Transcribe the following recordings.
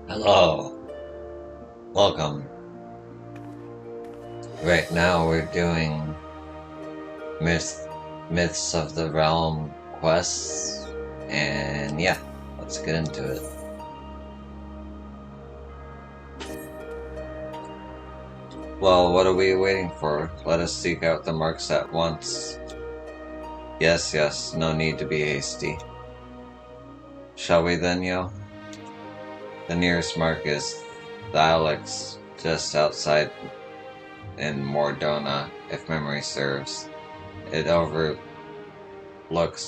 Hello, welcome. Right now we're doing myth, Myths of the Realm quests, and yeah, let's get into it. Well, what are we waiting for? Let us seek out the marks at once. Yes, yes, no need to be hasty. Shall we then, yo? The nearest mark is Thylex, just outside in Mordona, if memory serves. It overlooks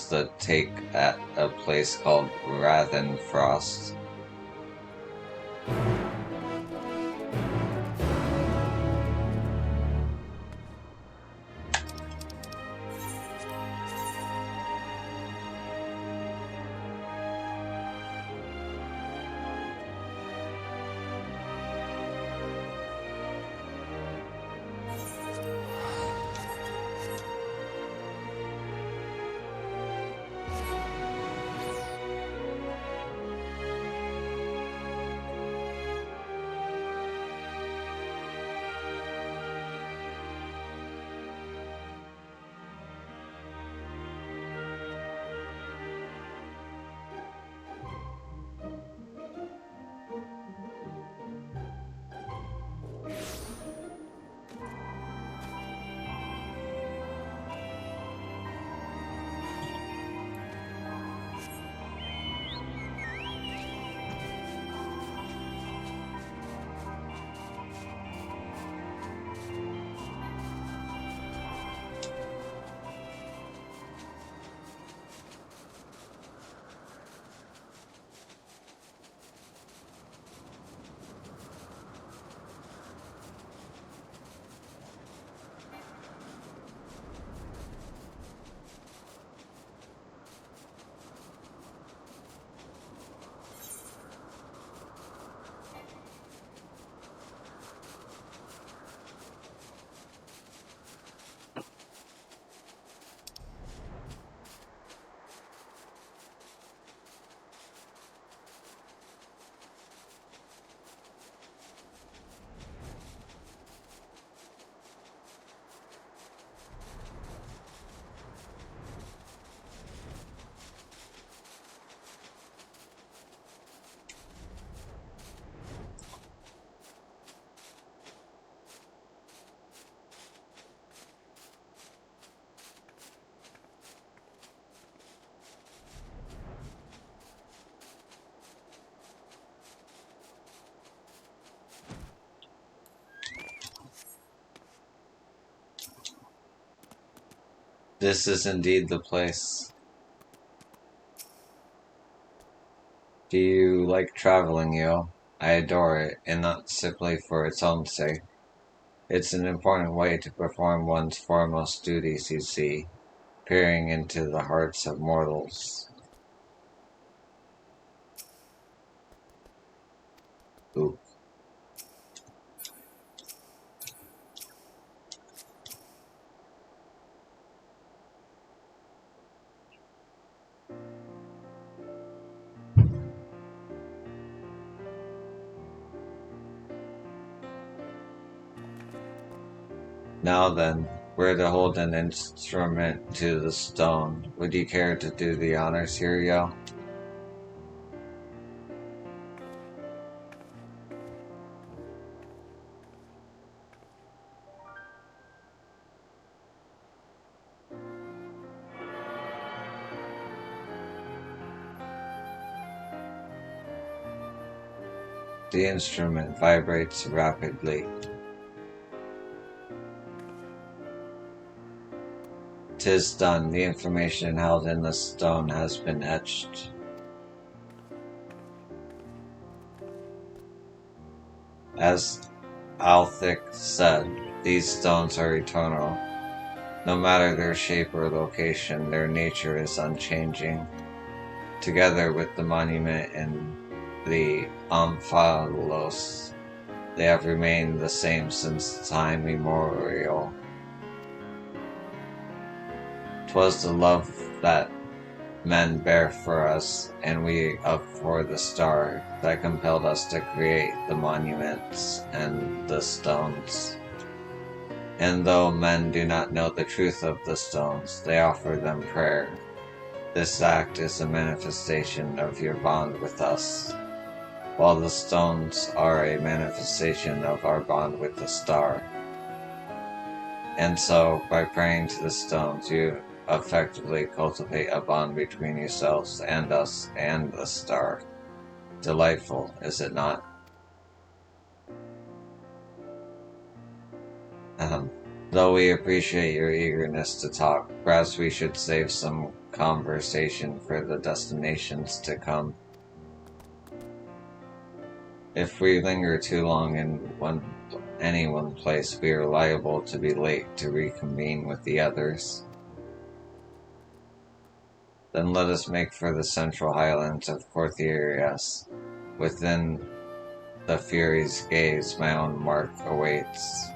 the take at a place called Rathenfrost. This is indeed the place. Do you like traveling, yo? I adore it, and not simply for its own sake. It's an important way to perform one's foremost duties, you see, peering into the hearts of mortals. Ooh. Now then, we're to hold an instrument to the stone. Would you care to do the honors here, yo? The instrument vibrates rapidly. 'Tis done. The information held in the stone has been etched. As Althic said, these stones are eternal. No matter their shape or location, their nature is unchanging. Together with the monument and the Omphalos, they have remained the same since time immemorial. 'Twas the love that men bear for us, and we up for the star that compelled us to create the monuments and the stones. And though men do not know the truth of the stones, they offer them prayer. This act is a manifestation of your bond with us, while the stones are a manifestation of our bond with the star. And so, by praying to the stones, you effectively cultivate a bond between yourselves and us and the star. Delightful, is it not? Though we appreciate your eagerness to talk, perhaps we should save some conversation for the destinations to come. If we linger too long in any one place, we are liable to be late to reconvene with the others. Then let us make for the central highlands of Cortherias. Within the Fury's gaze, my own mark awaits.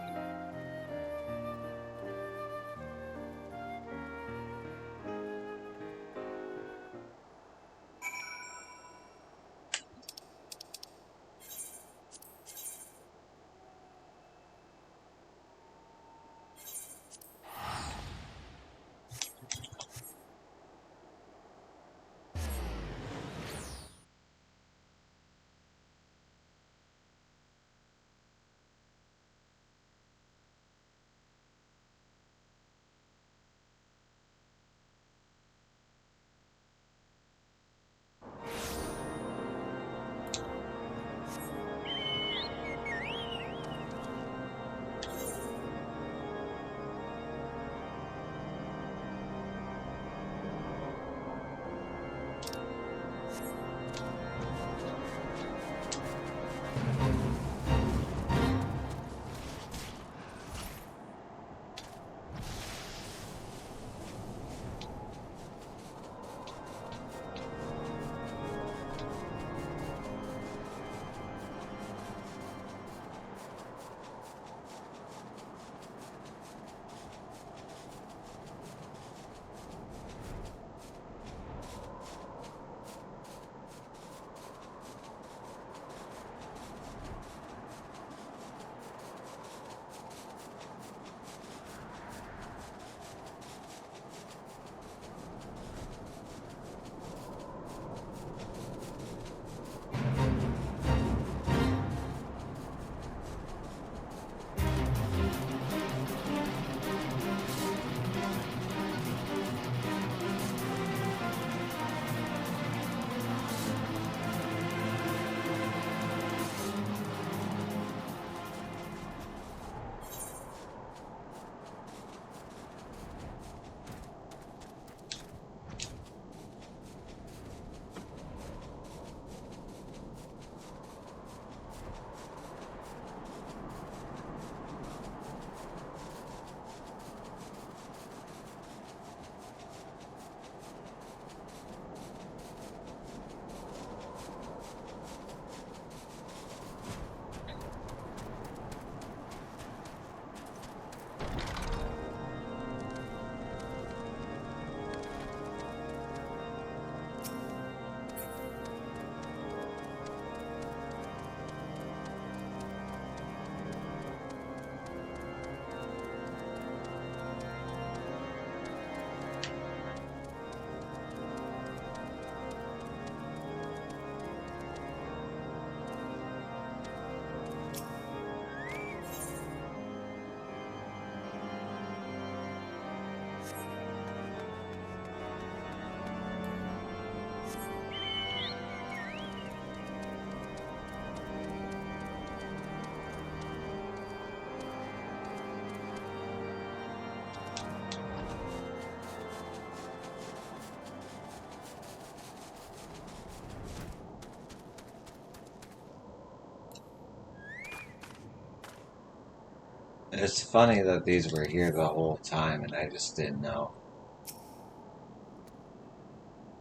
It's funny that these were here the whole time and I just didn't know.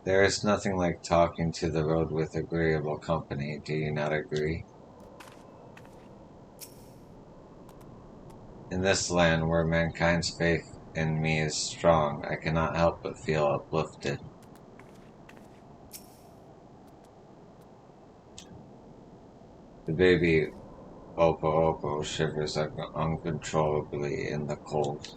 There is nothing like talking to the road with agreeable company, do you not agree? In this land where mankind's faith in me is strong, I cannot help but feel uplifted. baby Opo Opo shivers uncontrollably in the cold.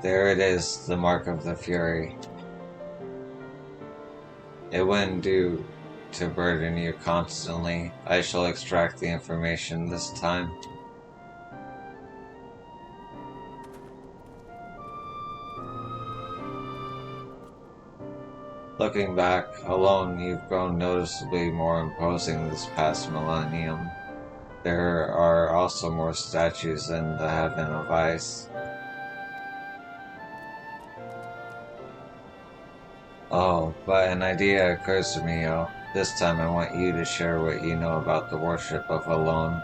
There it is, the mark of the Fury. It wouldn't do to burden you constantly. I shall extract the information this time. Looking back, alone you've grown noticeably more imposing this past millennium. There are also more statues in the Heaven of Ice. Oh, but an idea occurs to me, Yo. This time I want you to share what you know about the worship of Alone.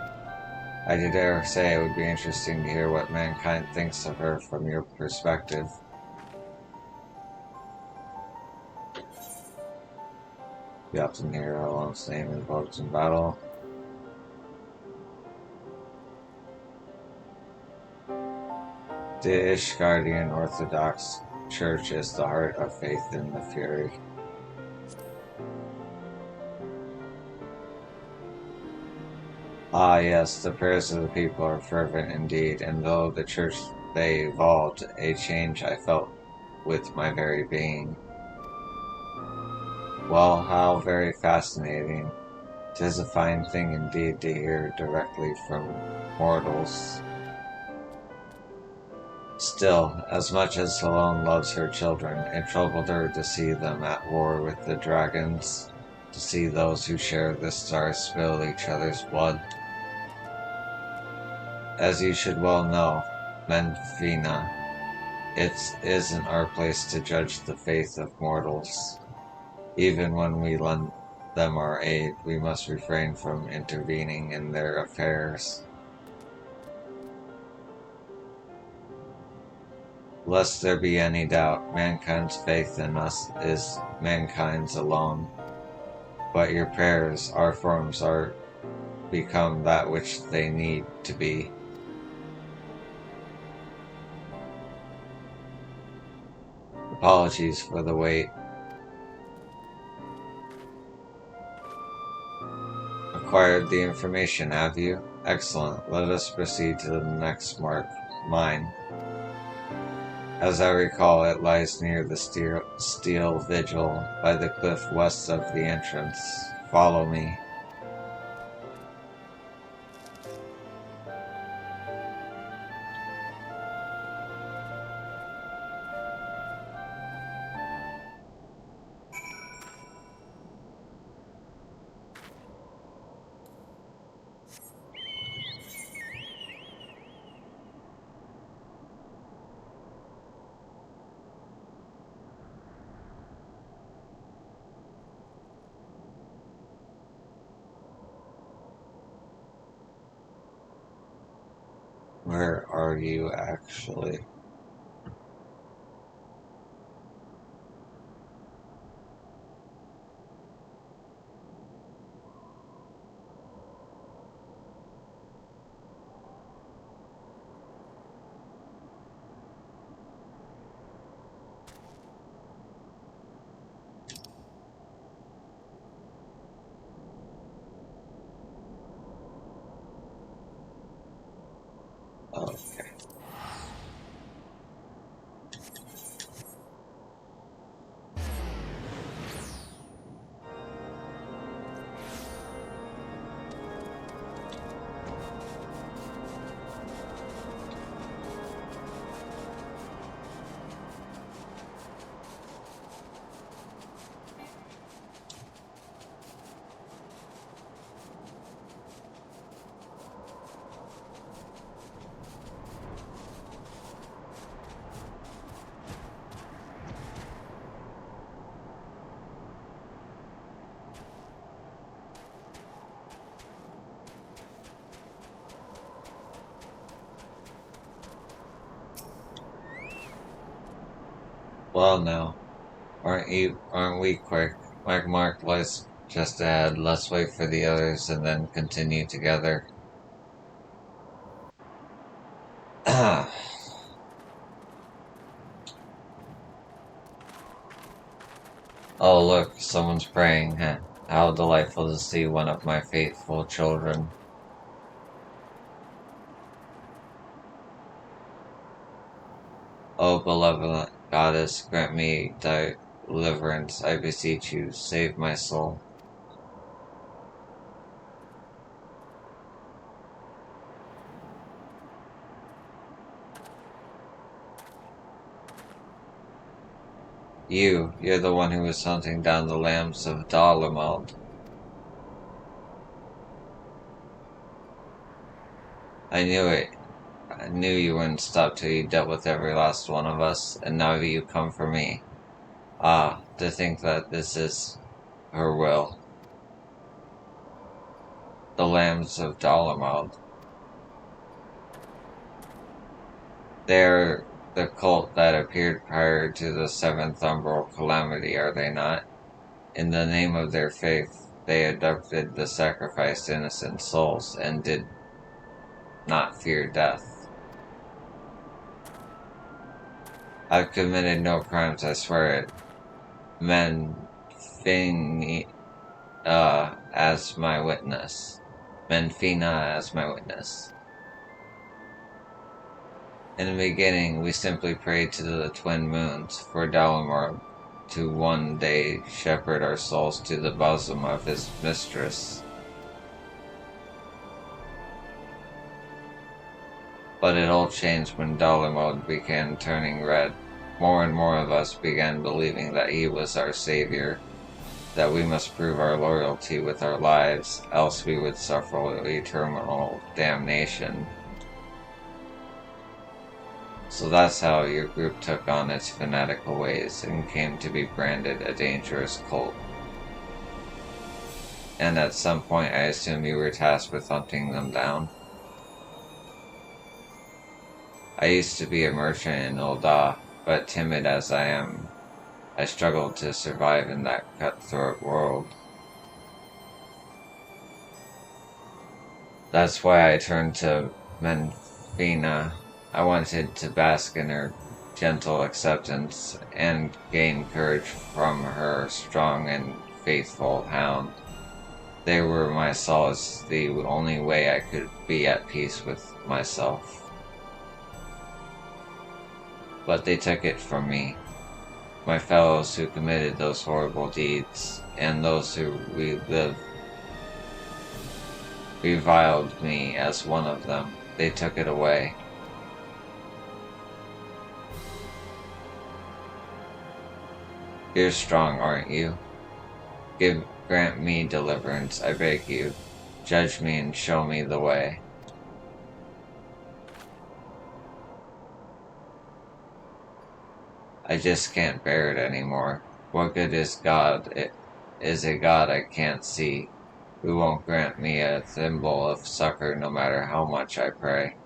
I dare say it would be interesting to hear what mankind thinks of her from your perspective. You often hear Alone's name invoked in battle. The Ishgardian Orthodox Church is the heart of faith in the Fury. Ah yes, the prayers of the people are fervent indeed, and though the church they evolved, a change I felt with my very being. Well, how very fascinating. 'Tis a fine thing indeed to hear directly from mortals. Still, as much as Alone loves her children, it troubled her to see them at war with the dragons, to see those who share the stars spill each other's blood. As you should well know, Menfina, it isn't our place to judge the faith of mortals. Even when we lend them our aid, we must refrain from intervening in their affairs. Lest there be any doubt, mankind's faith in us is mankind's alone. But your prayers, our forms, are become that which they need to be. Apologies for the wait. Acquired the information, have you? Excellent. Let us proceed to the next mark, mine. As I recall, it lies near the steel vigil by the cliff west of the entrance. Follow me. Where are you actually? Okay. Well, now, aren't we quick? Like Mark lights just ahead. Let's wait for the others and then continue together. Oh, look, someone's praying. How delightful to see one of my faithful children. O benevolent goddess, grant me deliverance, I beseech you, save my soul. You're the one who was hunting down the lambs of Dalamald. I knew it. I knew you wouldn't stop till you dealt with every last one of us, and now you come for me. Ah, to think that this is her will. The lambs of Dalamald. They're the cult that appeared prior to the seventh umbral calamity, are they not? In the name of their faith, they abducted the sacrificed innocent souls and did not fear death. I've committed no crimes, I swear it. Menfina as my witness. Menfina as my witness. In the beginning, we simply prayed to the twin moons for Dalamar to one day shepherd our souls to the bosom of his mistress. But it all changed when Dalamar began turning red. More and more of us began believing that he was our savior, that we must prove our loyalty with our lives, else we would suffer eternal damnation. So that's how your group took on its fanatical ways and came to be branded a dangerous cult. And at some point I assume you were tasked with hunting them down. I used to be a merchant in Ul'dah, but timid as I am, I struggled to survive in that cutthroat world. That's why I turned to Menfina. I wanted to bask in her gentle acceptance and gain courage from her strong and faithful hound. They were my solace, the only way I could be at peace with myself. But they took it from me. My fellows who committed those horrible deeds, and those who reviled me as one of them. They took it away. You're strong, aren't you? Grant me deliverance, I beg you. Judge me and show me the way. I just can't bear it anymore. What good is God? It is a God I can't see, who won't grant me a thimble of succor no matter how much I pray.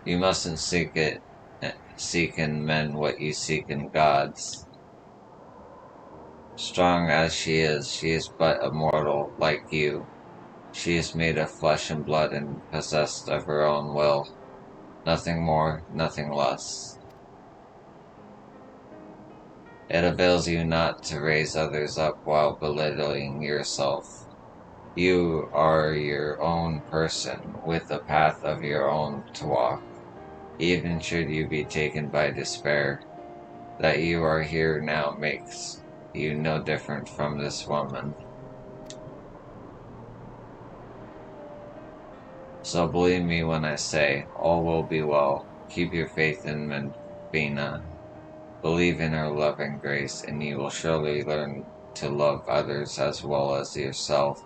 You mustn't seek in men what you seek in gods. Strong as she is but a mortal, like you. She is made of flesh and blood and possessed of her own will. Nothing more, nothing less. It avails you not to raise others up while belittling yourself. You are your own person, with a path of your own to walk. Even should you be taken by despair, that you are here now makes you no different from this woman. So believe me when I say, all will be well. Keep your faith in Menfina. Believe in her loving grace, and you will surely learn to love others as well as yourself.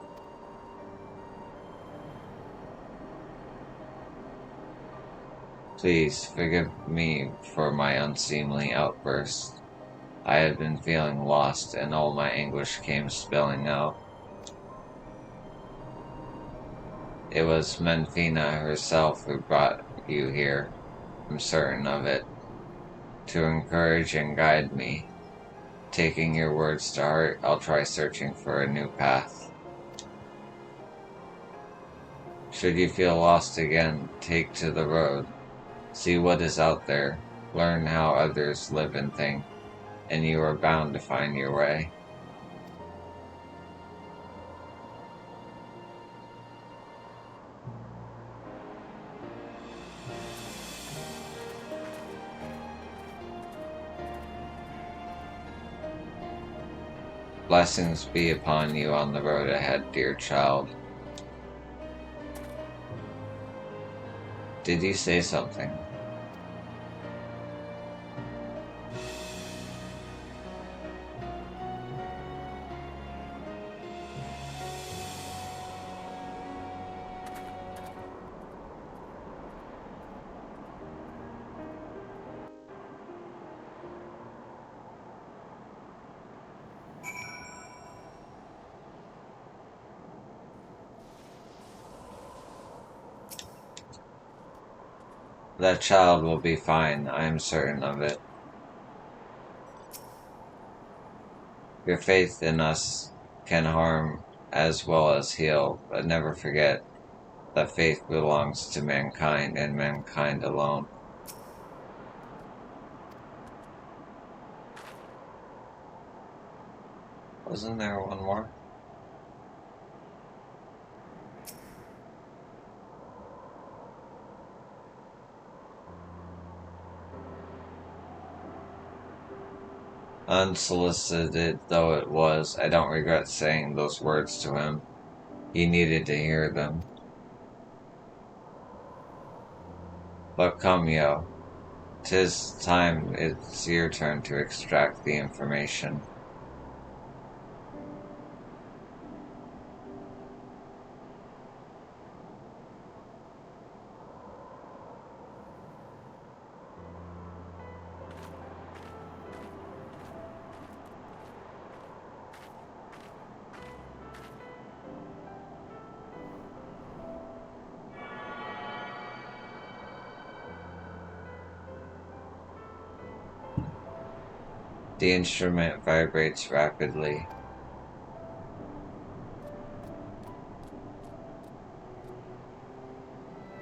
Please forgive me for my unseemly outburst. I had been feeling lost, and all my anguish came spilling out. It was Menfina herself who brought you here. I'm certain of it. To encourage and guide me. Taking your words to heart, I'll try searching for a new path. Should you feel lost again, take to the road. See what is out there. Learn how others live and think, and you are bound to find your way. Blessings be upon you on the road ahead, dear child. Did you say something? That child will be fine, I am certain of it. Your faith in us can harm as well as heal, but never forget that faith belongs to mankind and mankind alone. Wasn't there one more? Unsolicited though it was, I don't regret saying those words to him. He needed to hear them. But come, Yo. 'Tis time it's your turn to extract the information. The instrument vibrates rapidly.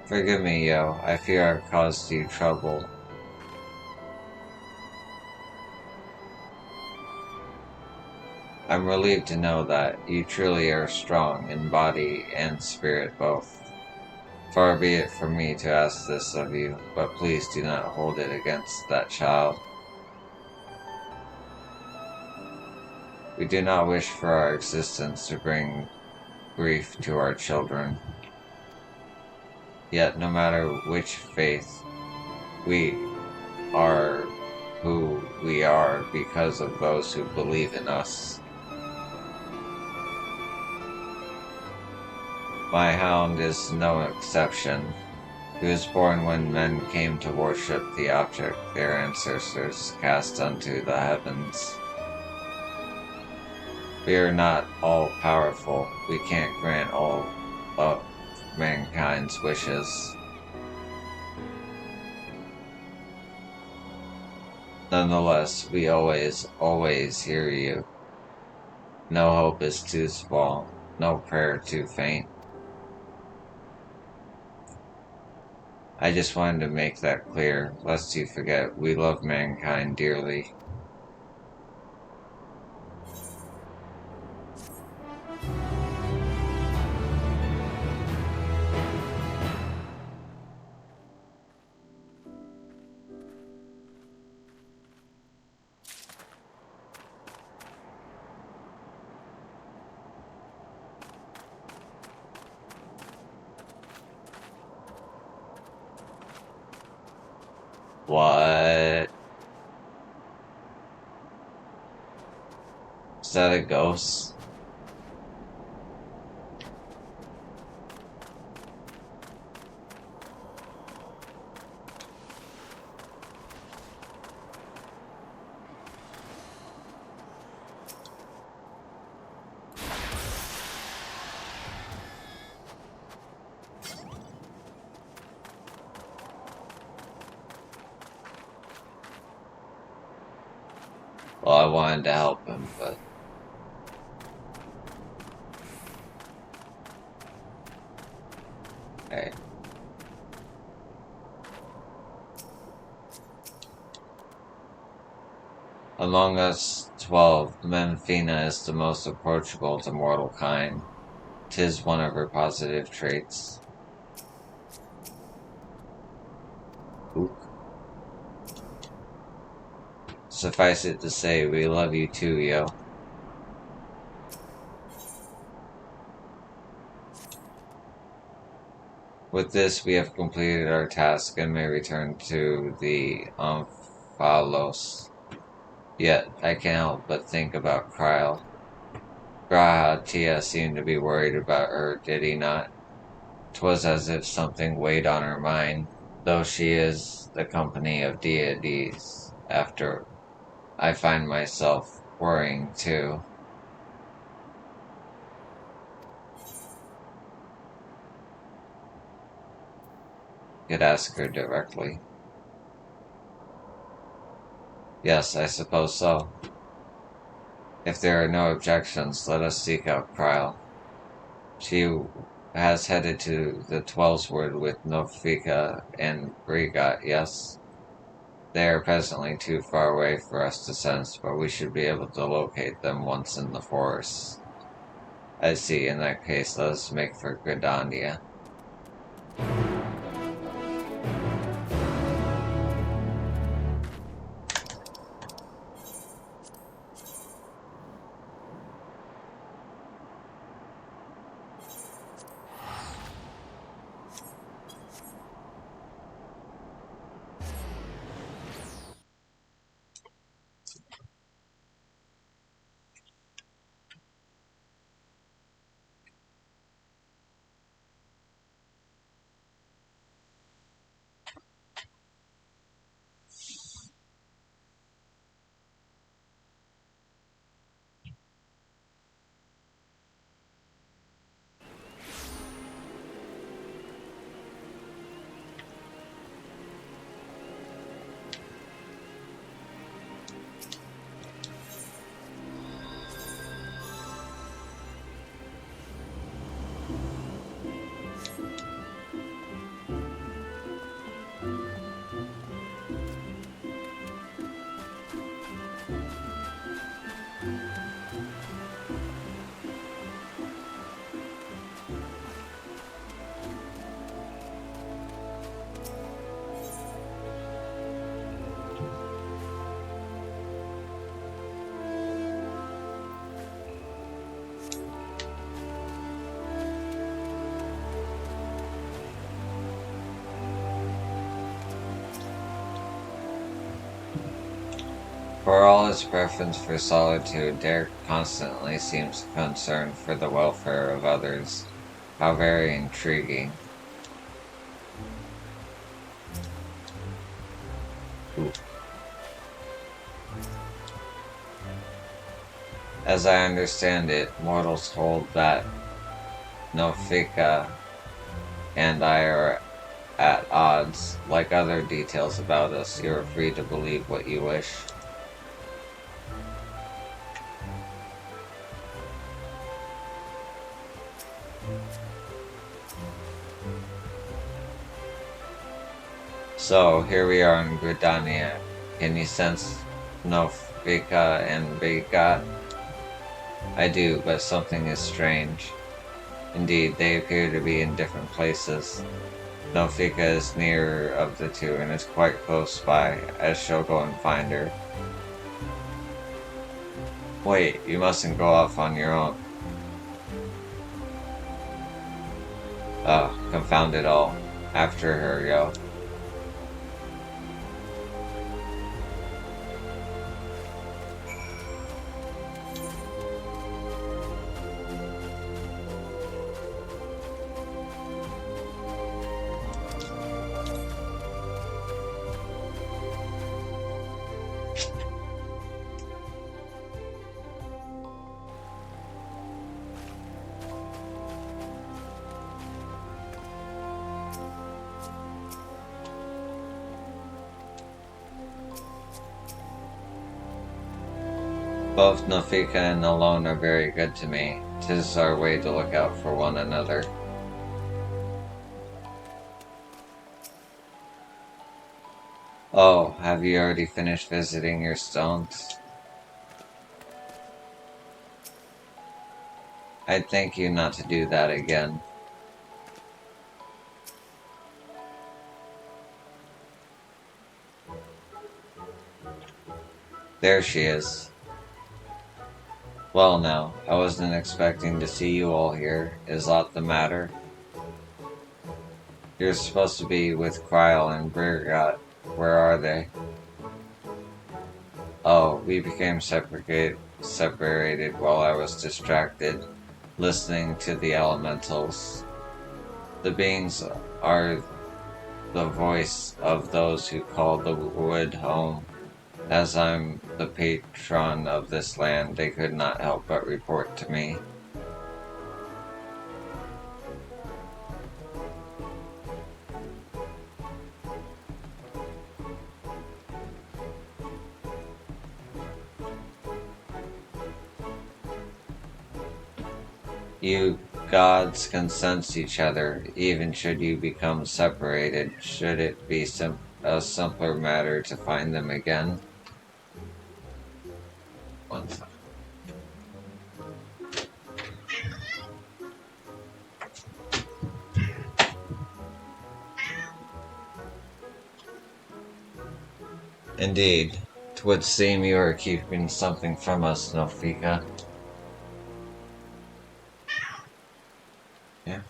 Forgive me, Yo. I fear I've caused you trouble. I'm relieved to know that you truly are strong in body and spirit both. Far be it from me to ask this of you, but please do not hold it against that child. We do not wish for our existence to bring grief to our children. Yet no matter which faith, we are who we are because of those who believe in us. My hound is no exception. He was born when men came to worship the object their ancestors cast unto the heavens. We are not all-powerful. We can't grant all of mankind's wishes. Nonetheless, we always hear you. No hope is too small, no prayer too faint. I just wanted to make that clear, lest you forget we love mankind dearly. What? Is that a ghost? Well, I wanted to help him, but... Hey. Among us 12, Memphina is the most approachable to mortal kind. 'Tis one of her positive traits. Ook. Suffice it to say, we love you too, yo. With this, we have completed our task and may return to the Omphalos. Yet, I can't help but think about Kryle. Graha Tia seemed to be worried about her, did he not? 'Twas as if something weighed on her mind, though she is the company of deities. After, I find myself worrying too. Could ask her directly. Yes, I suppose so. If there are no objections, let us seek out Kryle. She has headed to the Twellsword with Nofika and Brigat, yes? They are presently too far away for us to sense, but we should be able to locate them once in the forest. I see, in that case, let us make for Gridania. For all his preference for solitude, Derek constantly seems concerned for the welfare of others. How very intriguing. Ooh. As I understand it, mortals hold that Nofika and I are at odds. Like other details about us, you are free to believe what you wish. So, here we are in Gridania. Can you sense Nofika and Brigat? I do, but something is strange. Indeed, they appear to be in different places. Nofika is nearer of the two and is quite close by. I shall go and find her. Wait, you mustn't go off on your own. Oh, confound it all. After her, yo. Both Nafika and Alone are very good to me. 'Tis our way to look out for one another. Oh, have you already finished visiting your stones? I'd thank you not to do that again. There she is. Well now, I wasn't expecting to see you all here. Is aught the matter? You're supposed to be with Kryl and Birgot. Where are they? Oh, we became separated while I was distracted, listening to the elementals. The beings are the voice of those who call the wood home. As I'm the patron of this land, they could not help but report to me. You gods can sense each other, even should you become separated. Should it be a simpler matter to find them again? One second. Indeed, 'twould seem you are keeping something from us, Nofika. Yeah.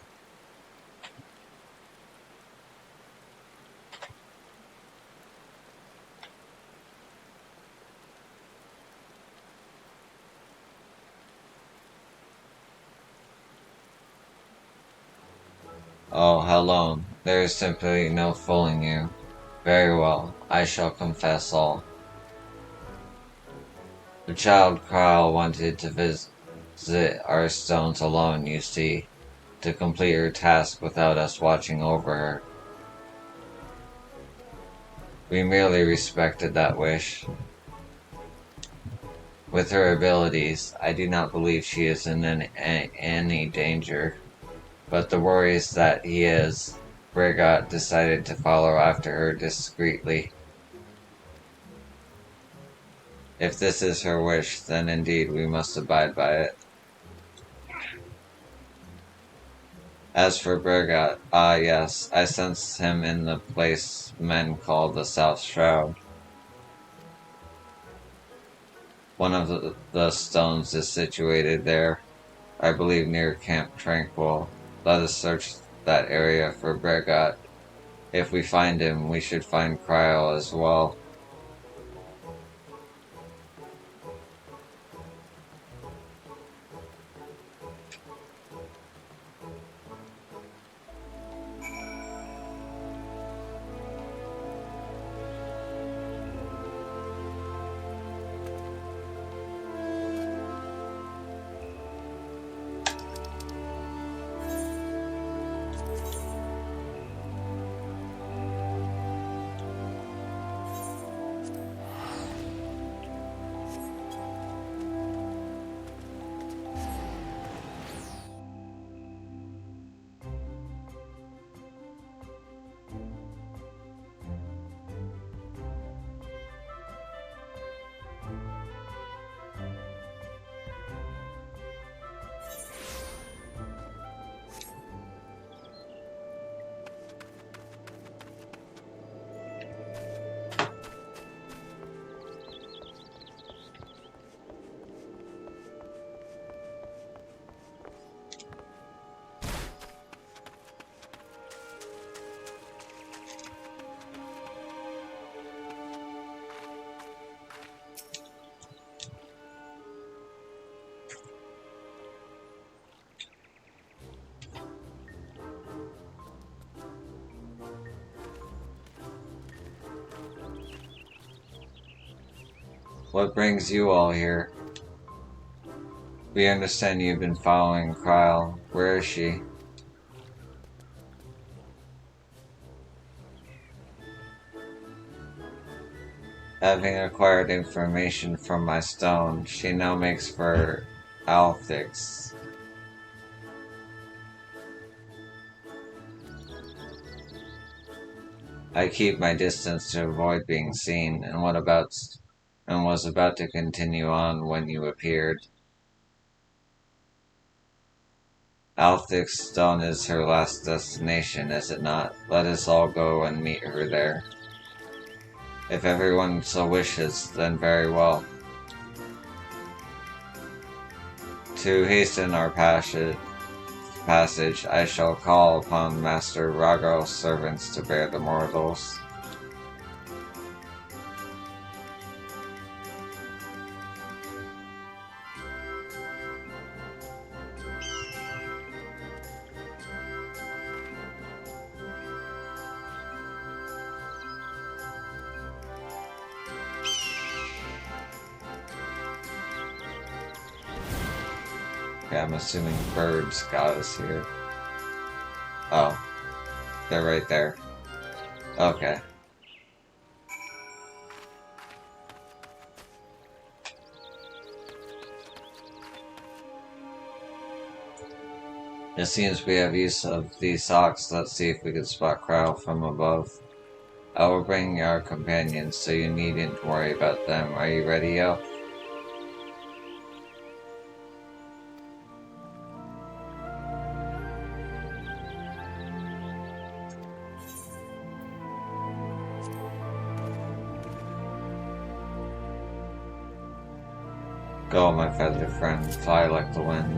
Oh, hello. There is simply no fooling you. Very well, I shall confess all. The child Kyle wanted to visit our stones alone, you see, to complete her task without us watching over her. We merely respected that wish. With her abilities, I do not believe she is in any danger, but the worry is that he is. Birgot decided to follow after her discreetly. If this is her wish, then indeed we must abide by it. As for Birgot, ah yes, I sense him in the place men call the South Shroud. One of the stones is situated there, I believe near Camp Tranquil. Let us search that area for Birgot. If we find him, we should find Kryl as well. What brings you all here? We understand you've been following Kryl. Where is she? Having acquired information from my stone, she now makes for Alphix. I keep my distance to avoid being seen, and was about to continue on when you appeared. Alphix Stone is her last destination, is it not? Let us all go and meet her there. If everyone so wishes, then very well. To hasten our passage, I shall call upon Master Rago's servants to bear the mortals. Okay, I'm assuming birds got us here. Oh, they're right there. Okay. It seems we have use of these socks. Let's see if we can spot Krile from above. I will bring our companions, so you needn't worry about them. Are you ready, Yo? Go, my feathered friend, fly like the wind.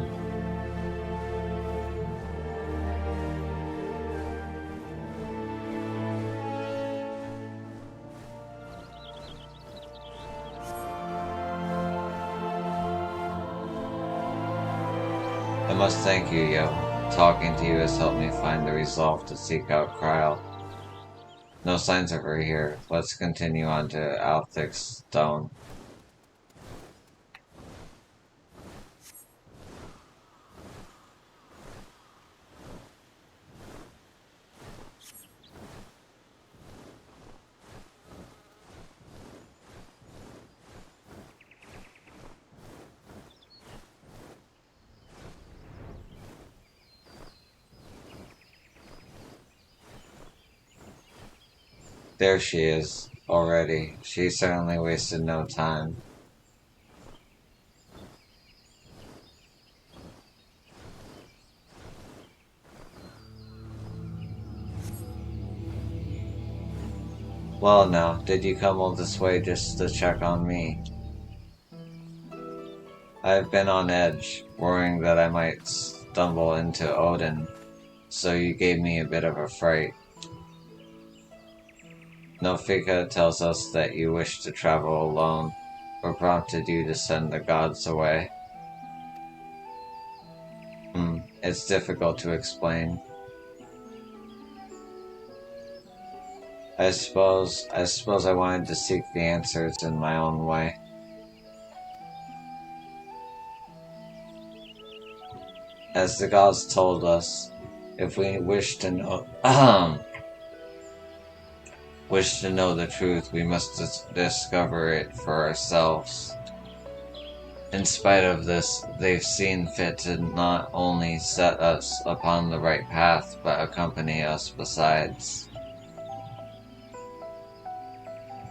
I must thank you, Yo. Talking to you has helped me find the resolve to seek out Krile. No signs of her here. Let's continue on to Alphix Stone. There she is, already. She certainly wasted no time. Well now, did you come all this way just to check on me? I've been on edge, worrying that I might stumble into Odin, so you gave me a bit of a fright. Nofika tells us that you wish to travel alone. What prompted you to send the gods away? It's difficult to explain. I suppose I wanted to seek the answers in my own way. As the gods told us, if we wish to know the truth, we must discover it for ourselves. In spite of this, they've seen fit to not only set us upon the right path, but accompany us besides.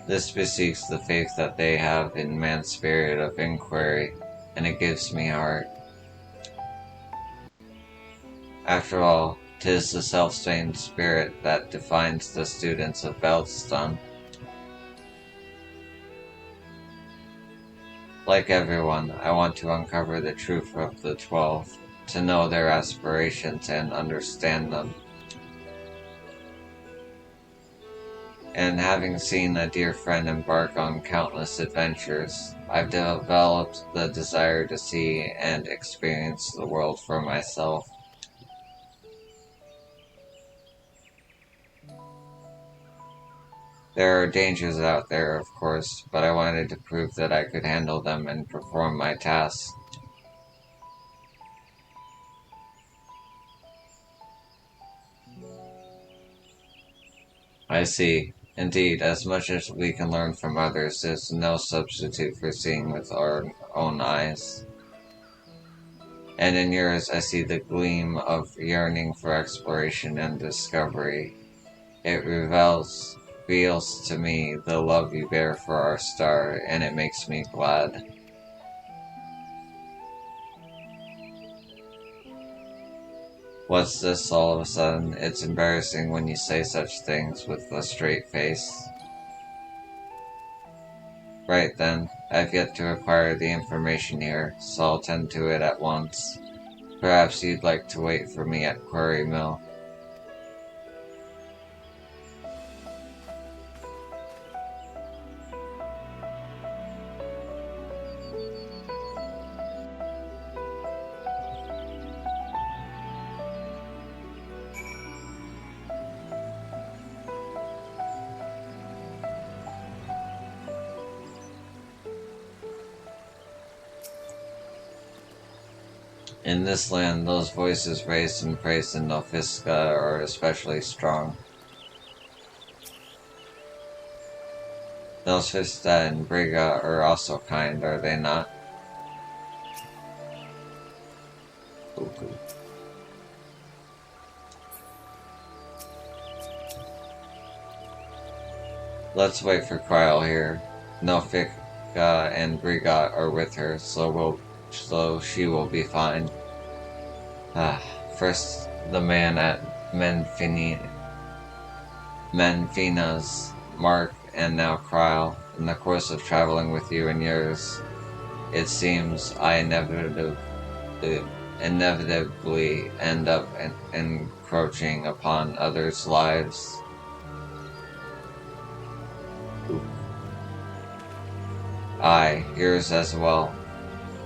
This bespeaks the faith that they have in man's spirit of inquiry, and it gives me heart. After all, 'tis the self-same spirit that defines the students of Veldstun. Like everyone, I want to uncover the truth of the 12, to know their aspirations and understand them. And having seen a dear friend embark on countless adventures, I've developed the desire to see and experience the world for myself. There are dangers out there, of course, but I wanted to prove that I could handle them and perform my tasks. I see. Indeed, as much as we can learn from others is no substitute for seeing with our own eyes. And in yours I see the gleam of yearning for exploration and discovery. It reveals to me the love you bear for our star, and it makes me glad. What's this all of a sudden? It's embarrassing when you say such things with a straight face. Right then, I've yet to acquire the information here, so I'll tend to it at once. Perhaps you'd like to wait for me at Quarry Mill. In this land, those voices raised in praise in Nofisca are especially strong. Nofisca and Briga are also kind, are they not? Uku. Let's wait for Kryle here. Nofisca and Briga are with her, so she will be fine. First, the man at Menfina's Mark, and now Kryle. In the course of traveling with you and yours, it seems I inevitably end up encroaching upon others' lives. Aye, yours as well.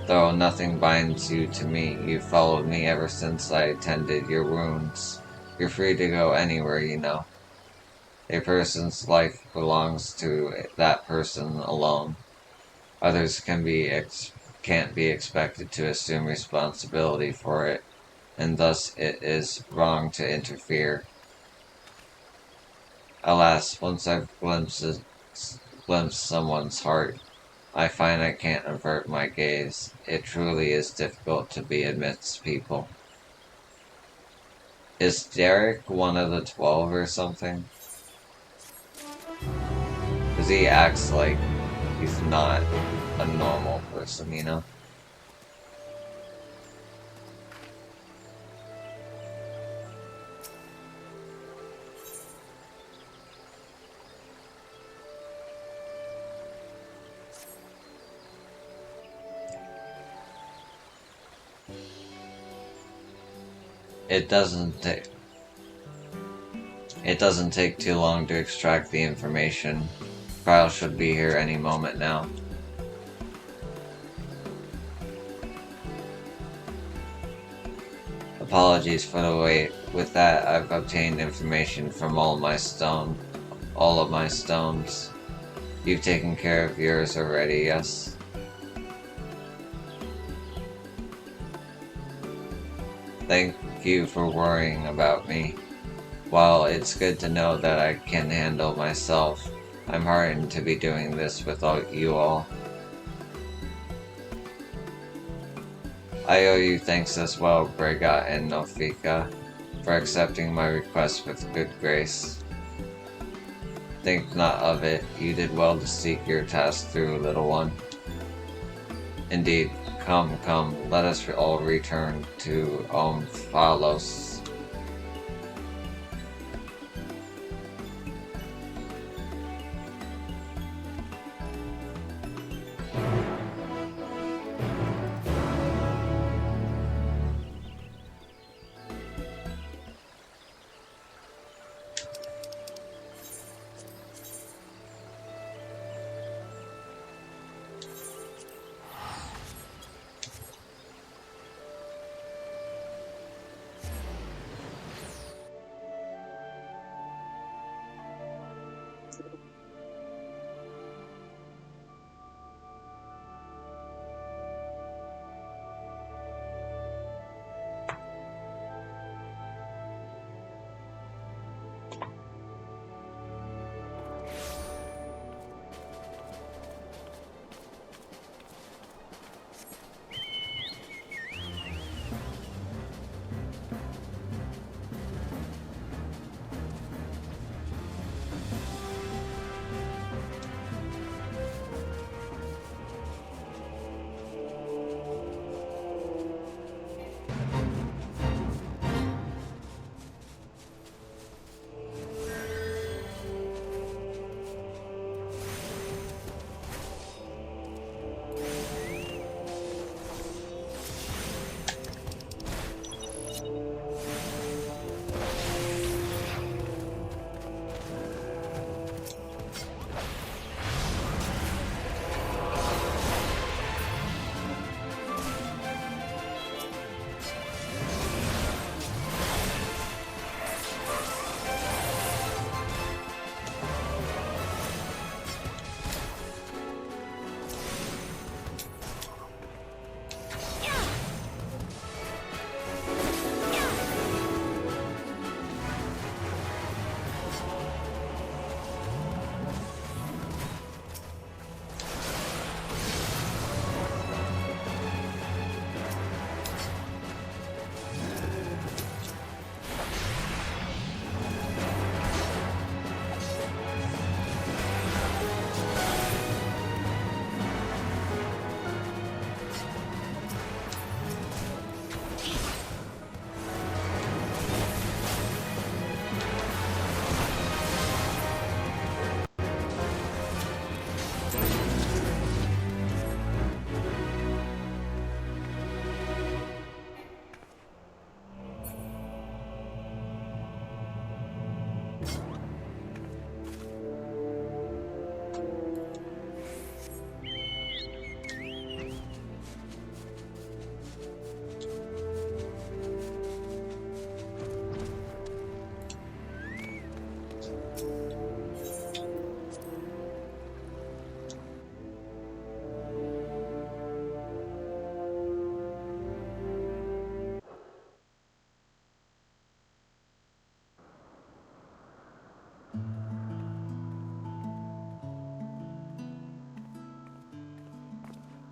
Though nothing binds you to me, you've followed me ever since I tended your wounds. You're free to go anywhere, you know. A person's life belongs to that person alone. Others can't be expected to assume responsibility for it, and thus it is wrong to interfere. Alas, once I've glimpsed someone's heart, I find I can't avert my gaze. It truly is difficult to be amidst people. Is Derek one of the 12 or something? Because he acts like he's not a normal person, you know? It doesn't take too long to extract the information. Kryle should be here any moment now. Apologies for the wait. With that, I've obtained information from all of my stones. You've taken care of yours already, yes? Thank you for worrying about me. While it's good to know that I can handle myself, I'm heartened to be doing this with you all. I owe you thanks as well, Briga and Nofika, for accepting my request with good grace. Think not of it, you did well to seek your task through, little one. Indeed, come, let us all return to Omphalos.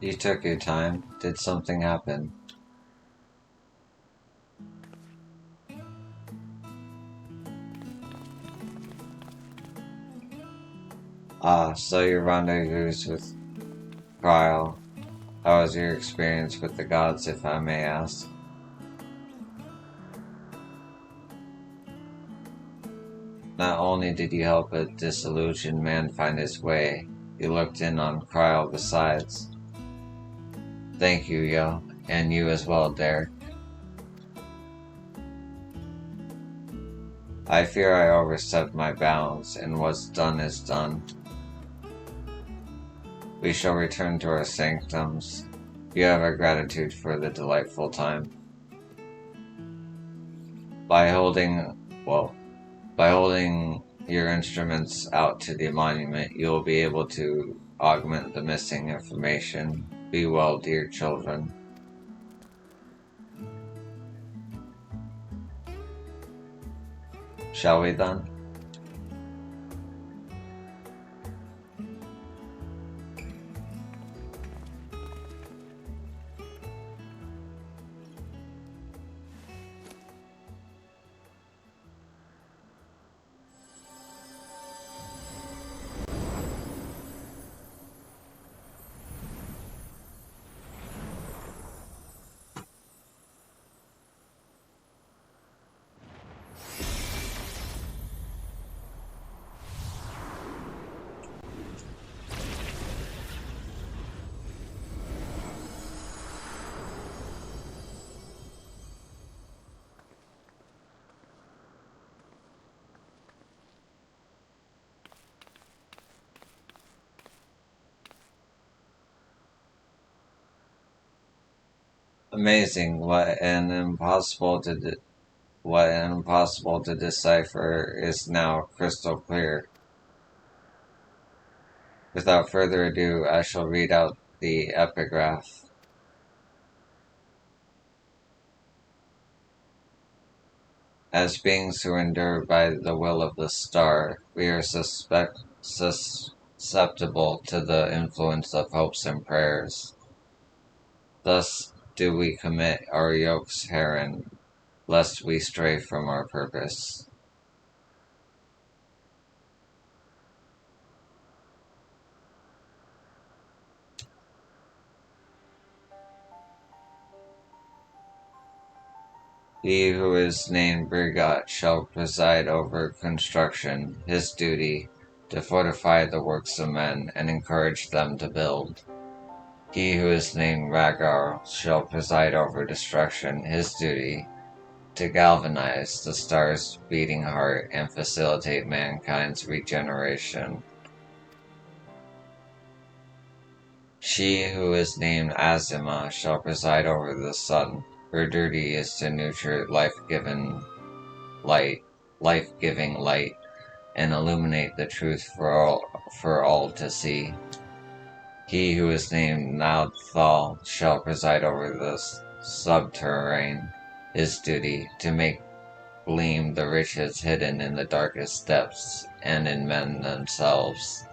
You took your time. Did something happen? Ah, so you rendezvous with Kyle. How was your experience with the gods, if I may ask? Not only did you help a disillusioned man find his way, you looked in on Kyle besides. Thank you, Yo. And you as well, Derek. I fear I overstepped my bounds, and what's done is done. We shall return to our sanctums. You have our gratitude for the delightful time. By holding your instruments out to the monument, you will be able to augment the missing information. Be well, dear children. Shall we then? Amazing! What an impossible to decipher is now crystal clear. Without further ado, I shall read out the epigraph. As beings who endure by the will of the star, we are susceptible to the influence of hopes and prayers. Thus do we commit our yokes herein, lest we stray from our purpose. He who is named Brigot shall preside over construction, his duty to fortify the works of men and encourage them to build. He who is named Rhagar shall preside over destruction, his duty to galvanize the star's beating heart and facilitate mankind's regeneration. She who is named Azima shall preside over the sun. Her duty is to nurture life-giving light, and illuminate the truth for all to see. He who is named Naudthal shall preside over the subterrane. His duty to make gleam the riches hidden in the darkest depths and in men themselves.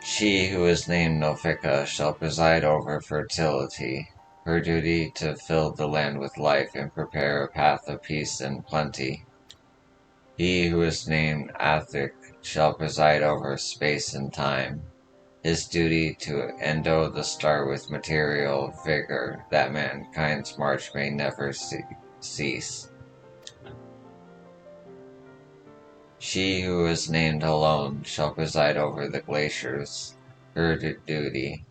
She who is named Nofika shall preside over fertility, her duty to fill the land with life and prepare a path of peace and plenty. He who is named Athik shall preside over space and time, his duty to endow the star with material vigor that mankind's march may never cease. She who is named Alone shall preside over the glaciers, her duty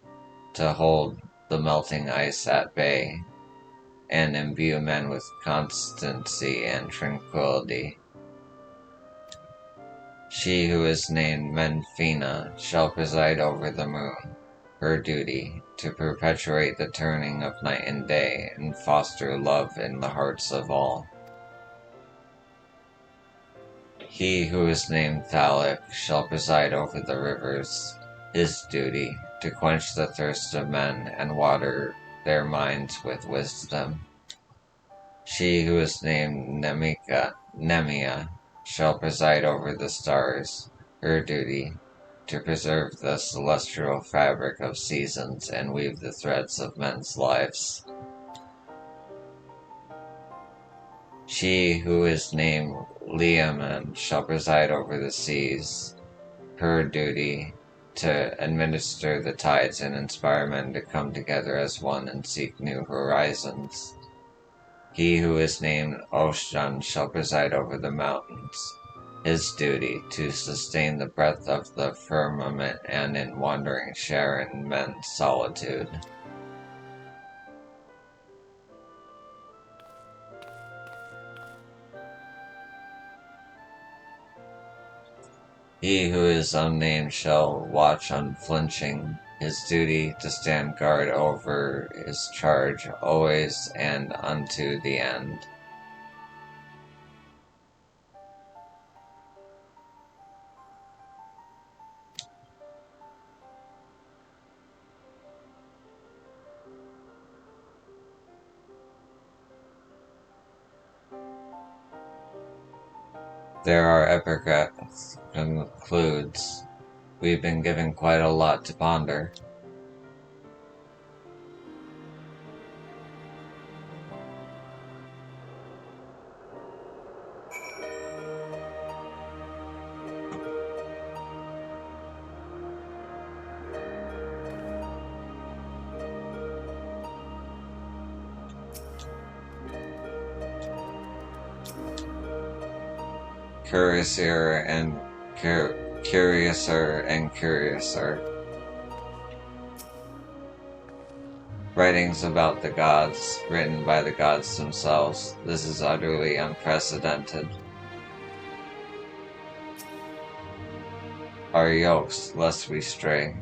to hold the melting ice at bay, and imbue men with constancy and tranquility. She who is named Menfina shall preside over the moon, her duty to perpetuate the turning of night and day and foster love in the hearts of all. He who is named Thalic shall preside over the rivers, his duty to quench the thirst of men and water their minds with wisdom. She who is named Nemia shall preside over the stars, her duty to preserve the celestial fabric of seasons and weave the threads of men's lives. She who is named Liamen shall preside over the seas, her duty to administer the tides and inspire men to come together as one and seek new horizons. He who is named Oshun shall preside over the mountains, his duty to sustain the breadth of the firmament and in wandering share in men's solitude. He who is unnamed shall watch unflinching, his duty to stand guard over his charge always and unto the end. There are epigraphs concludes. We've been given quite a lot to ponder. Curiouser and curiouser. Writings about the gods, written by the gods themselves. This is utterly unprecedented. Our yokes, lest we stray.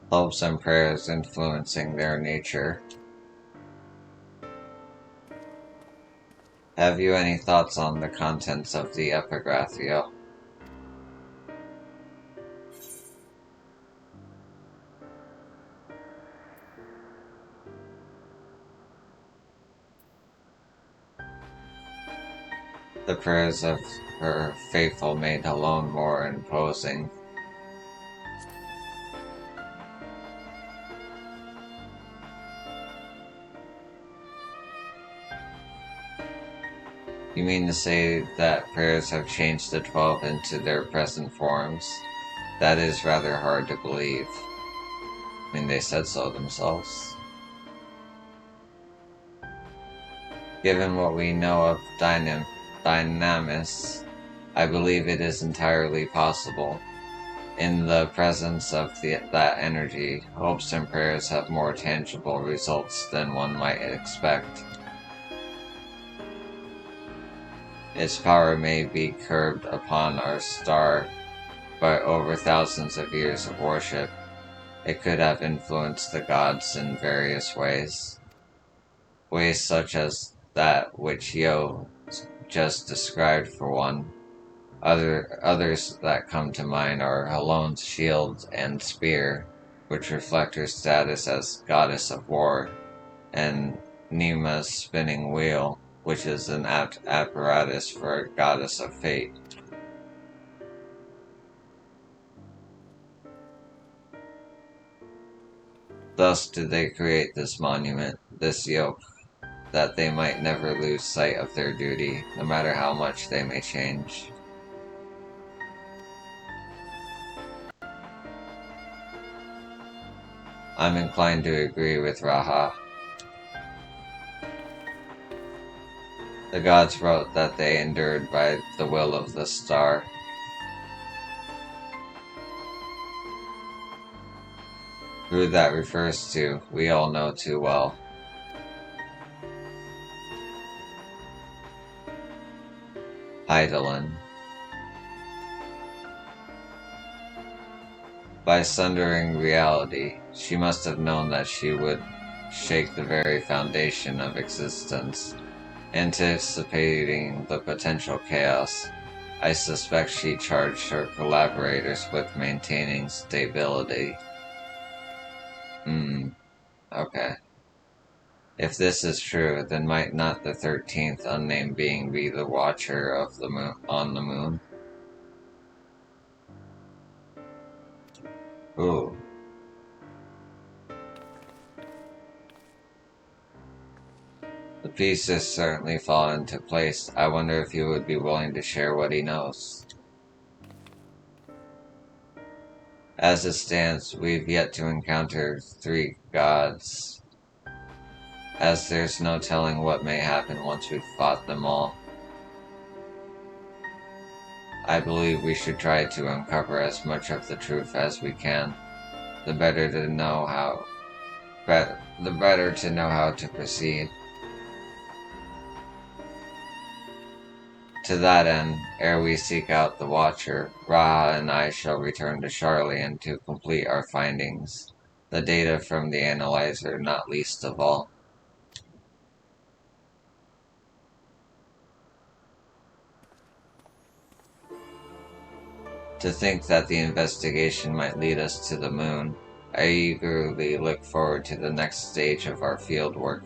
Hopes and prayers influencing their nature. Have you any thoughts on the contents of the epigraphio? The prayers of her faithful made alone more imposing. You mean to say that prayers have changed the 12 into their present forms? That is rather hard to believe. I mean, they said so themselves. Given what we know of Dynamis, I believe it is entirely possible. In the presence of that energy, hopes and prayers have more tangible results than one might expect. Its power may be curbed upon our star, but over thousands of years of worship, it could have influenced the gods in various ways. Ways such as that which Yo just described for one. Others that come to mind are Halone's shield and spear, which reflect her status as goddess of war, and Nima's spinning wheel, which is an apparatus for a goddess of fate. Thus did they create this monument, this yoke, that they might never lose sight of their duty, no matter how much they may change. I'm inclined to agree with Raha. The gods wrote that they endured by the will of the star. Who that refers to, we all know too well. Hydaelyn. By sundering reality, she must have known that she would shake the very foundation of existence. Anticipating the potential chaos, I suspect she charged her collaborators with maintaining stability. Okay. If this is true, then might not the 13th unnamed being be the Watcher of the moon on the moon? Ooh. The pieces certainly fall into place. I wonder if he would be willing to share what he knows. As it stands, we've yet to encounter 3 gods, as there's no telling what may happen once we've fought them all. I believe we should try to uncover as much of the truth as we can. The better to know how to proceed. To that end, ere we seek out the Watcher, Raha and I shall return to Sharlayan to complete our findings, the data from the analyzer not least of all. To think that the investigation might lead us to the moon, I eagerly look forward to the next stage of our field work.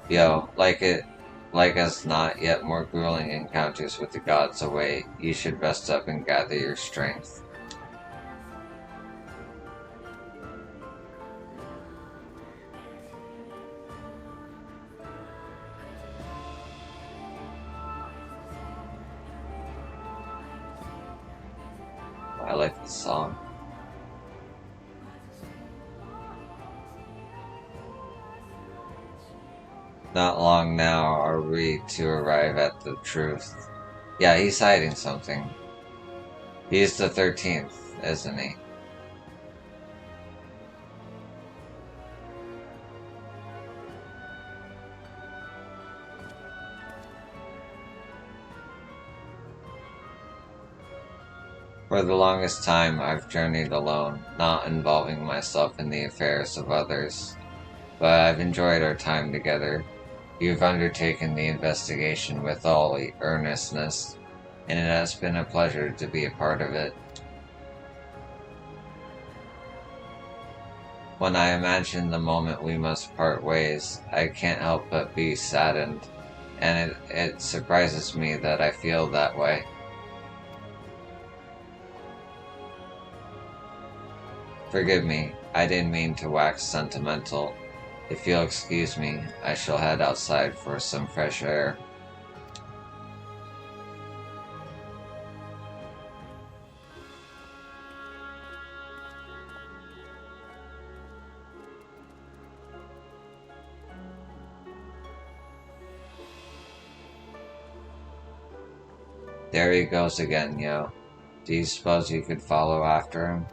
Yo, like as not, yet more grueling encounters with the gods await. You should rest up and gather your strength. I like the song. Not long now are we to arrive at the truth. Yeah, he's hiding something. He's the 13th, isn't he? For the longest time, I've journeyed alone, not involving myself in the affairs of others. But I've enjoyed our time together. You've undertaken the investigation with all earnestness, and it has been a pleasure to be a part of it. When I imagine the moment we must part ways, I can't help but be saddened, and it surprises me that I feel that way. Forgive me, I didn't mean to wax sentimental. If you'll excuse me, I shall head outside for some fresh air. There he goes again, yo. Do you suppose you could follow after him?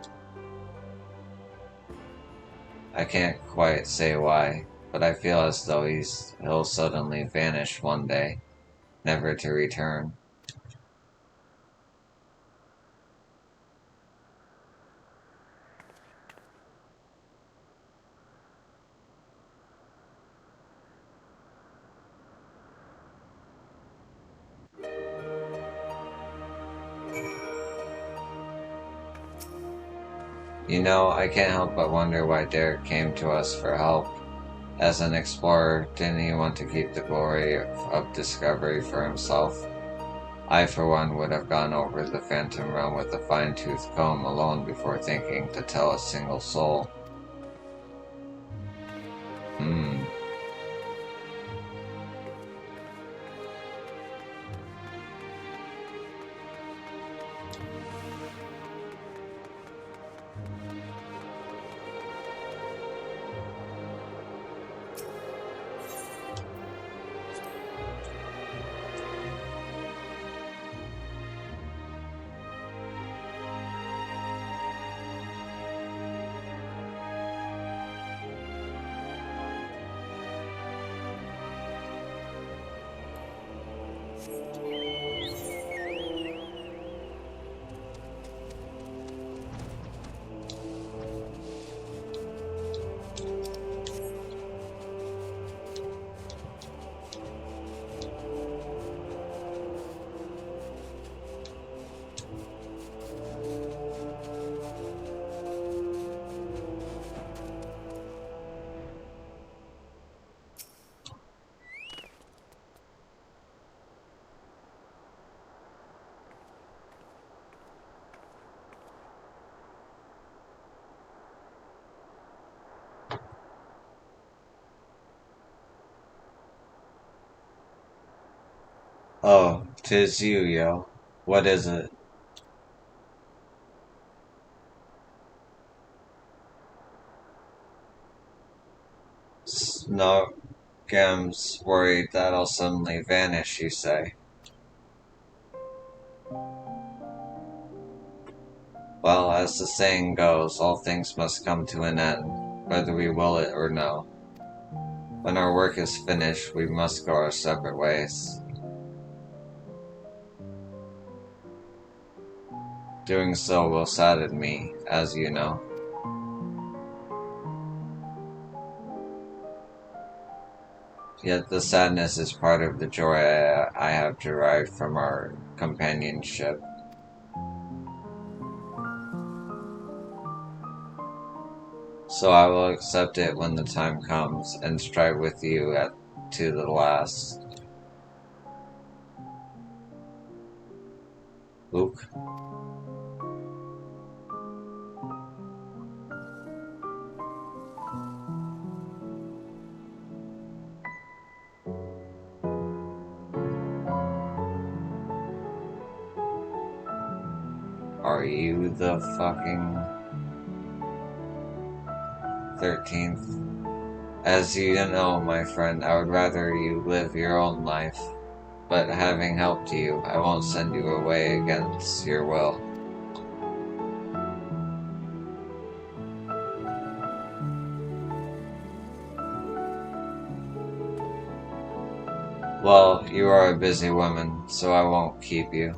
I can't quite say why, but I feel as though he'll suddenly vanish one day, never to return. You know, I can't help but wonder why Derek came to us for help. As an explorer, didn't he want to keep the glory of discovery for himself? I, for one, would have gone over the Phantom Realm with a fine-tooth comb alone before thinking to tell a single soul. Oh, 'tis you, yo. What is it? Snogam's worried that I'll suddenly vanish, you say? Well, as the saying goes, all things must come to an end, whether we will it or no. When our work is finished, we must go our separate ways. Doing so will sadden me, as you know. Yet the sadness is part of the joy I have derived from our companionship. So I will accept it when the time comes, and strive with you to the last. Luke? Are you the fucking 13th? As you know, my friend, I would rather you live your own life. But having helped you, I won't send you away against your will. Well, you are a busy woman, so I won't keep you.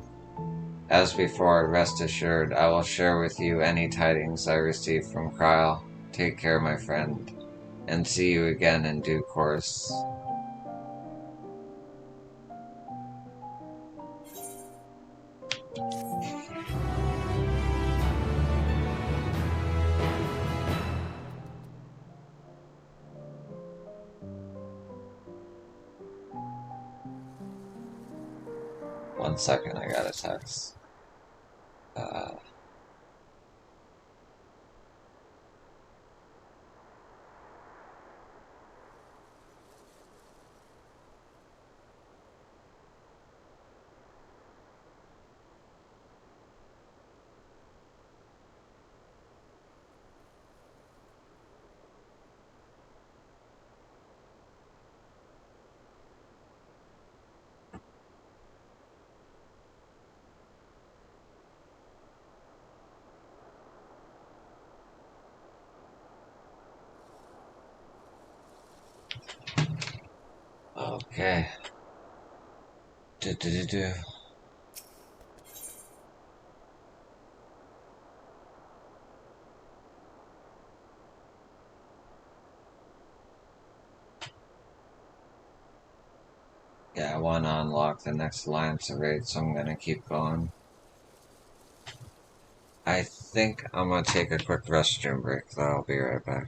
As before, rest assured, I will share with you any tidings I receive from Kyle. Take care, my friend, and see you again in due course. One second, I got a text. Uh, okay. Do. Yeah, I want to unlock the next Alliance raid, so I'm gonna keep going. I think I'm gonna take a quick restroom break, though. I'll be right back.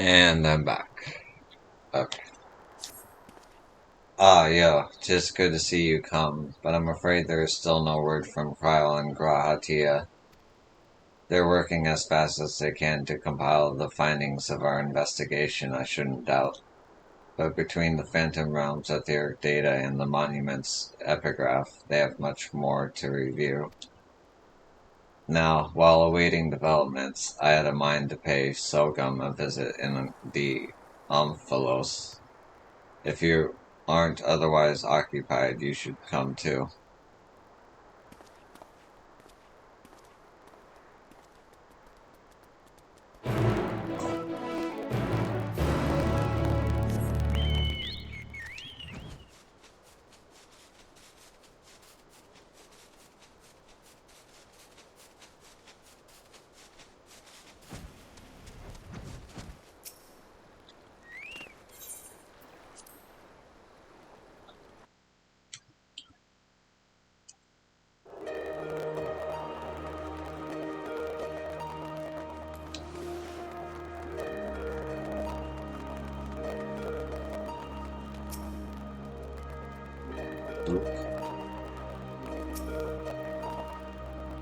And I'm back. Okay. Ah, yo, 'tis good to see you come, but I'm afraid there is still no word from Krile and Grahatia. They're working as fast as they can to compile the findings of our investigation, I shouldn't doubt. But between the Phantom Realms etheric data and the Monument's epigraph, they have much more to review. Now, while awaiting developments, I had a mind to pay Sogum a visit in the Omphalos. If you aren't otherwise occupied, you should come too.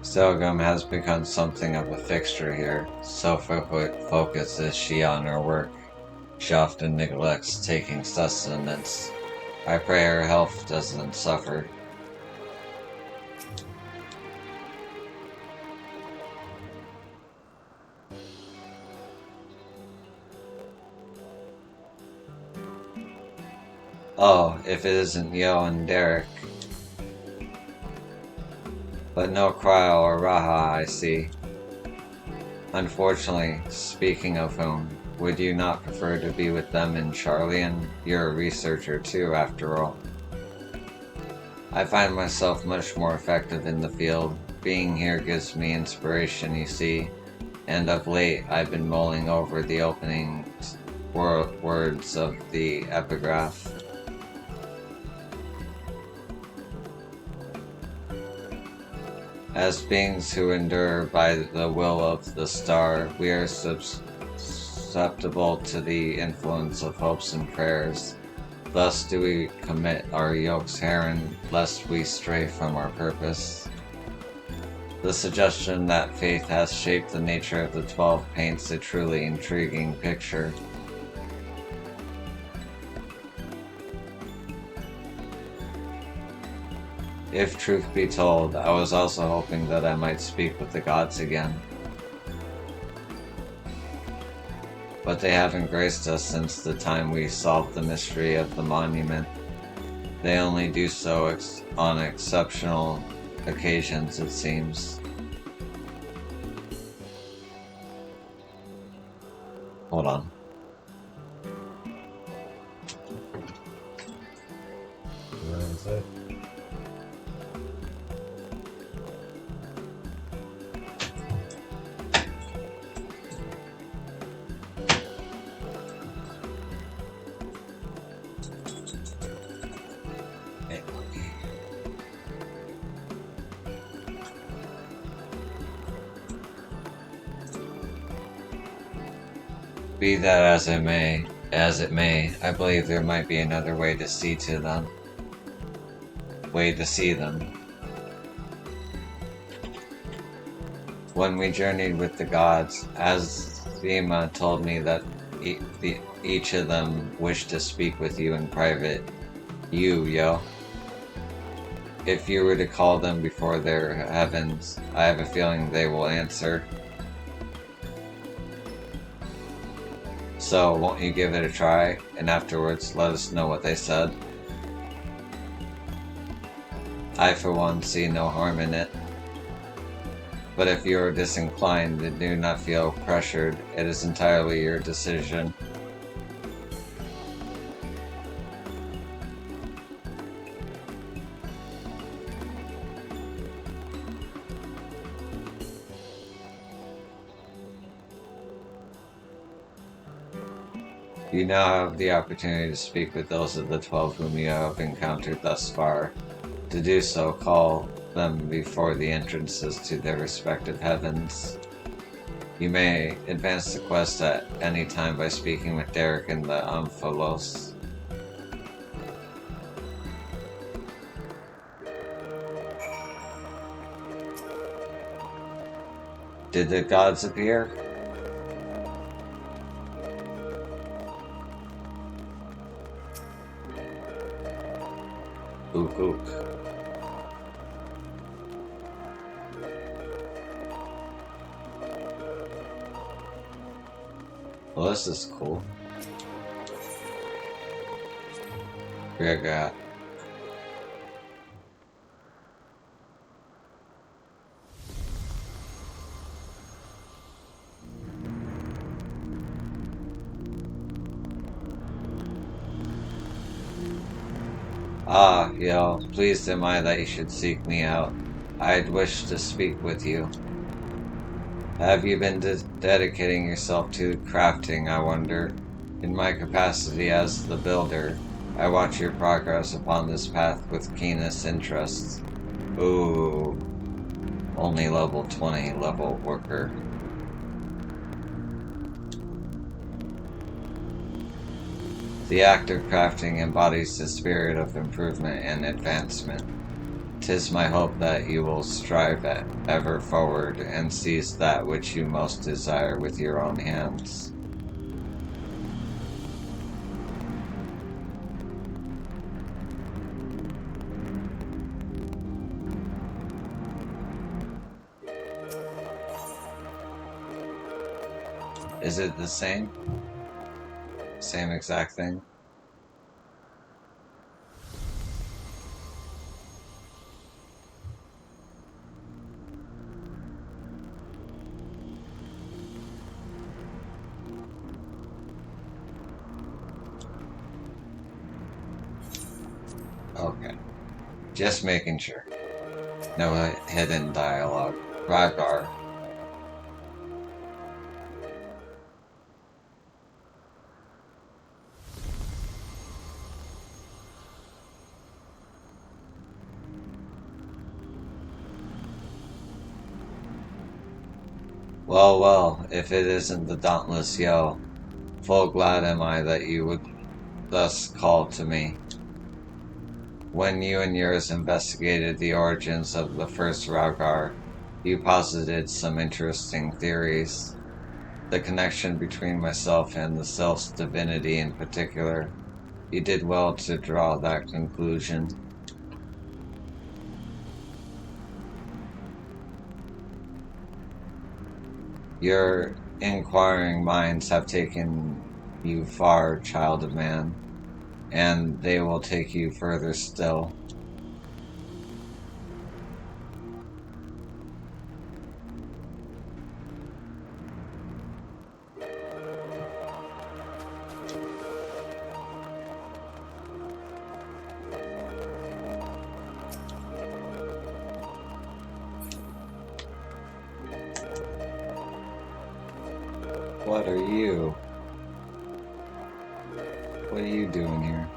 Sogum has become something of a fixture here. So focused is she on her work. She often neglects taking sustenance. I pray her health doesn't suffer. Oh, if it isn't Yo and Derek. But no Krile or Raha, I see. Unfortunately, speaking of whom, would you not prefer to be with them in Charlian? You're a researcher too, after all. I find myself much more effective in the field. Being here gives me inspiration, you see, and of late I've been mulling over the opening words of the epigraph. As beings who endure by the will of the star, we are susceptible to the influence of hopes and prayers. Thus do we commit our yokes herein, lest we stray from our purpose. The suggestion that faith has shaped the nature of the 12 paints a truly intriguing picture. If truth be told, I was also hoping that I might speak with the gods again. But they haven't graced us since the time we solved the mystery of the monument. They only do so on exceptional occasions, it seems. Hold on. What did I say? Be that as it may, I believe there might be another way to see them. When we journeyed with the gods, Azima told me that each of them wished to speak with you in private. You, Yo. If you were to call them before their heavens, I have a feeling they will answer. So, won't you give it a try, and afterwards let us know what they said? I, for one, see no harm in it. But if you are disinclined and do not feel pressured, it is entirely your decision. You now have the opportunity to speak with those of the 12 whom you have encountered thus far. To do so, call them before the entrances to their respective heavens. You may advance the quest at any time by speaking with Derek in the Amphilos. Did the gods appear? Ook ook. Well, this is cool. Regat. Ah, yo, pleased am I that you should seek me out. I'd wish to speak with you. Have you been dedicating yourself to crafting, I wonder? In my capacity as the builder, I watch your progress upon this path with keenest interest. Ooh, only level 20 level worker. The act of crafting embodies the spirit of improvement and advancement. 'Tis my hope that you will strive ever forward and seize that which you most desire with your own hands. Is it the same? Same exact thing? Okay. Just making sure. No hidden dialogue. Rygar. Well, well, if it isn't the dauntless Yo, full glad am I that you would thus call to me. When you and yours investigated the origins of the first Raugar, you posited some interesting theories. The connection between myself and the self's divinity in particular. You did well to draw that conclusion. Your inquiring minds have taken you far, child of man, and they will take you further still. What are you? What are you doing here?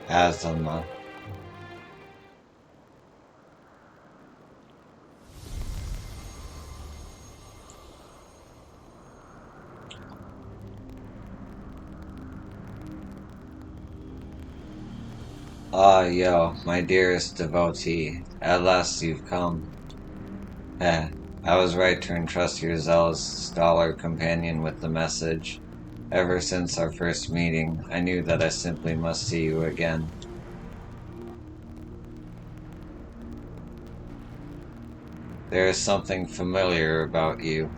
Azuma. Ah, yo, my dearest devotee, at last you've come. I was right to entrust your zealous scholar companion with the message. Ever since our first meeting, I knew that I simply must see you again. There is something familiar about you.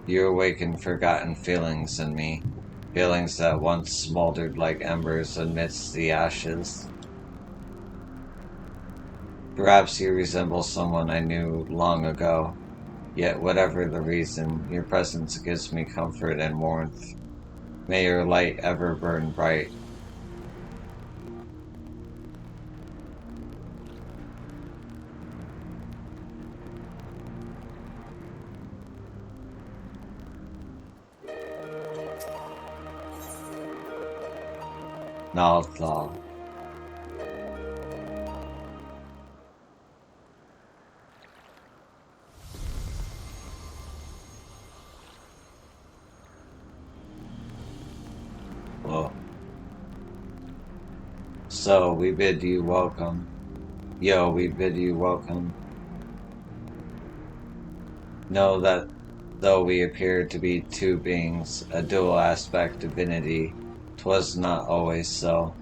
You awaken forgotten feelings in me, feelings that once smoldered like embers amidst the ashes. Perhaps you resemble someone I knew long ago, yet whatever the reason, your presence gives me comfort and warmth. May your light ever burn bright. Nalthal. So we bid you welcome. Yo, we bid you welcome. Know that though we appeared to be two beings, a dual aspect divinity, 'twas not always so.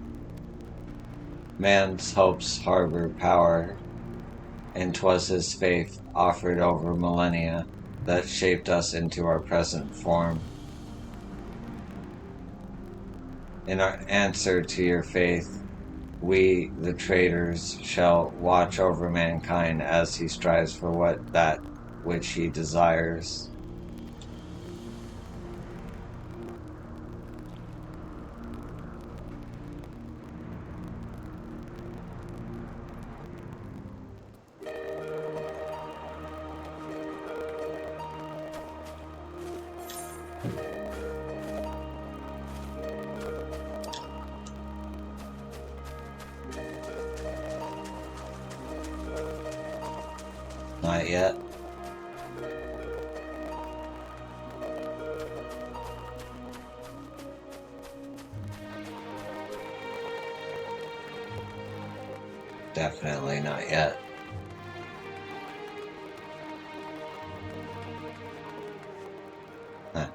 Man's hopes harbor power, and 'twas his faith offered over millennia that shaped us into our present form. In our answer to your faith, we, the traitors, shall watch over mankind as he strives for that which he desires. Not yet. Definitely not yet. Huh.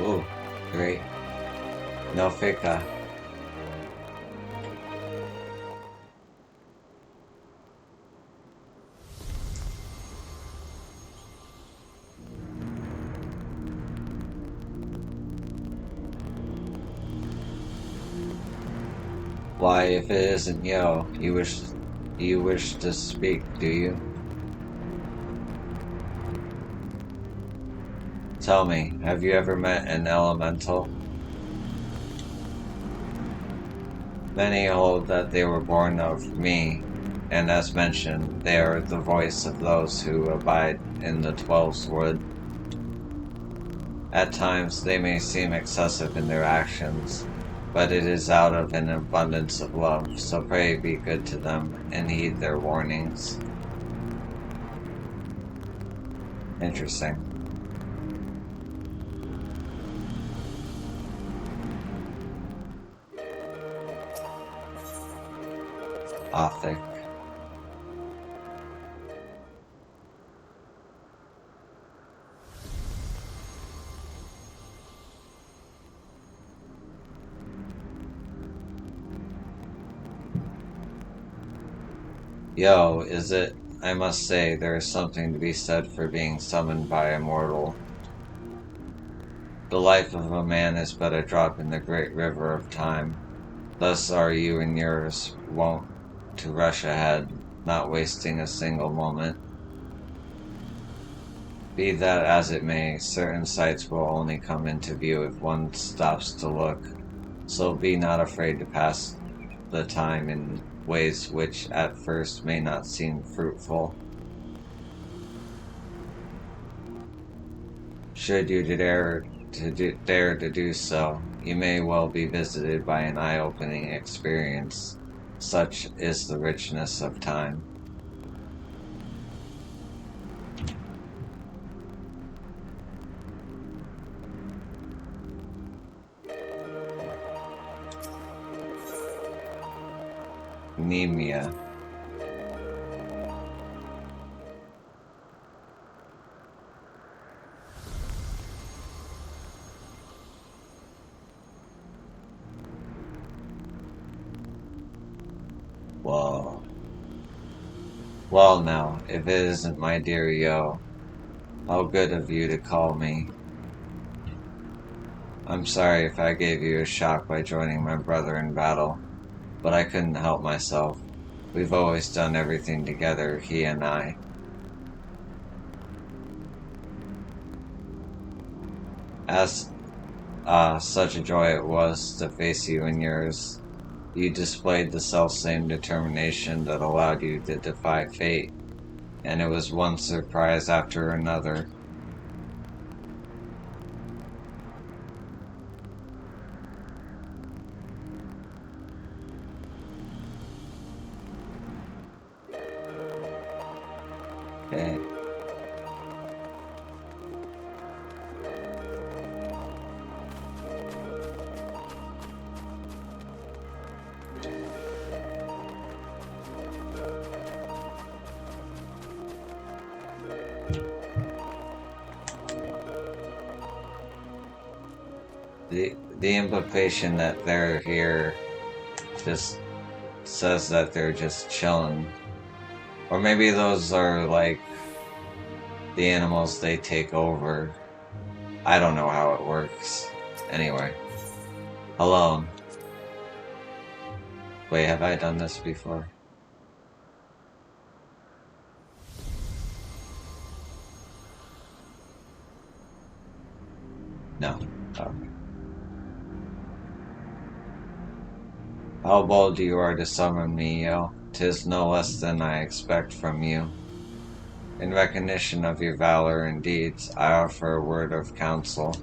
Ooh, great. No fika. Why, if it isn't Yo, you wish to speak, do you? Tell me, have you ever met an elemental? Many hold that they were born of me, and as mentioned, they are the voice of those who abide in the 12's wood. At times they may seem excessive in their actions, but it is out of an abundance of love, so pray be good to them and heed their warnings. Interesting. Othic. Yo, is it? I must say, there is something to be said for being summoned by a mortal. The life of a man is but a drop in the great river of time. Thus are you and yours wont to rush ahead, not wasting a single moment. Be that as it may, certain sights will only come into view if one stops to look, so be not afraid to pass the time in ways which at first may not seem fruitful. Should you dare to do so, you may well be visited by an eye-opening experience. Such is the richness of time. Nemia. Whoa. Well now, if it isn't my dear Yo, how good of you to call me. I'm sorry if I gave you a shock by joining my brother in battle, but I couldn't help myself. We've always done everything together, he and I. As such a joy it was to face you and yours. You displayed the selfsame determination that allowed you to defy fate, and it was one surprise after another. Okay. The implication that they're here just says that they're just chilling. Or maybe those are like the animals they take over. I don't know how it works. Anyway. Hello. Wait, have I done this before? No. Okay. How bold you are to summon me, yo. 'Tis no less than I expect from you. In recognition of your valor and deeds, I offer a word of counsel.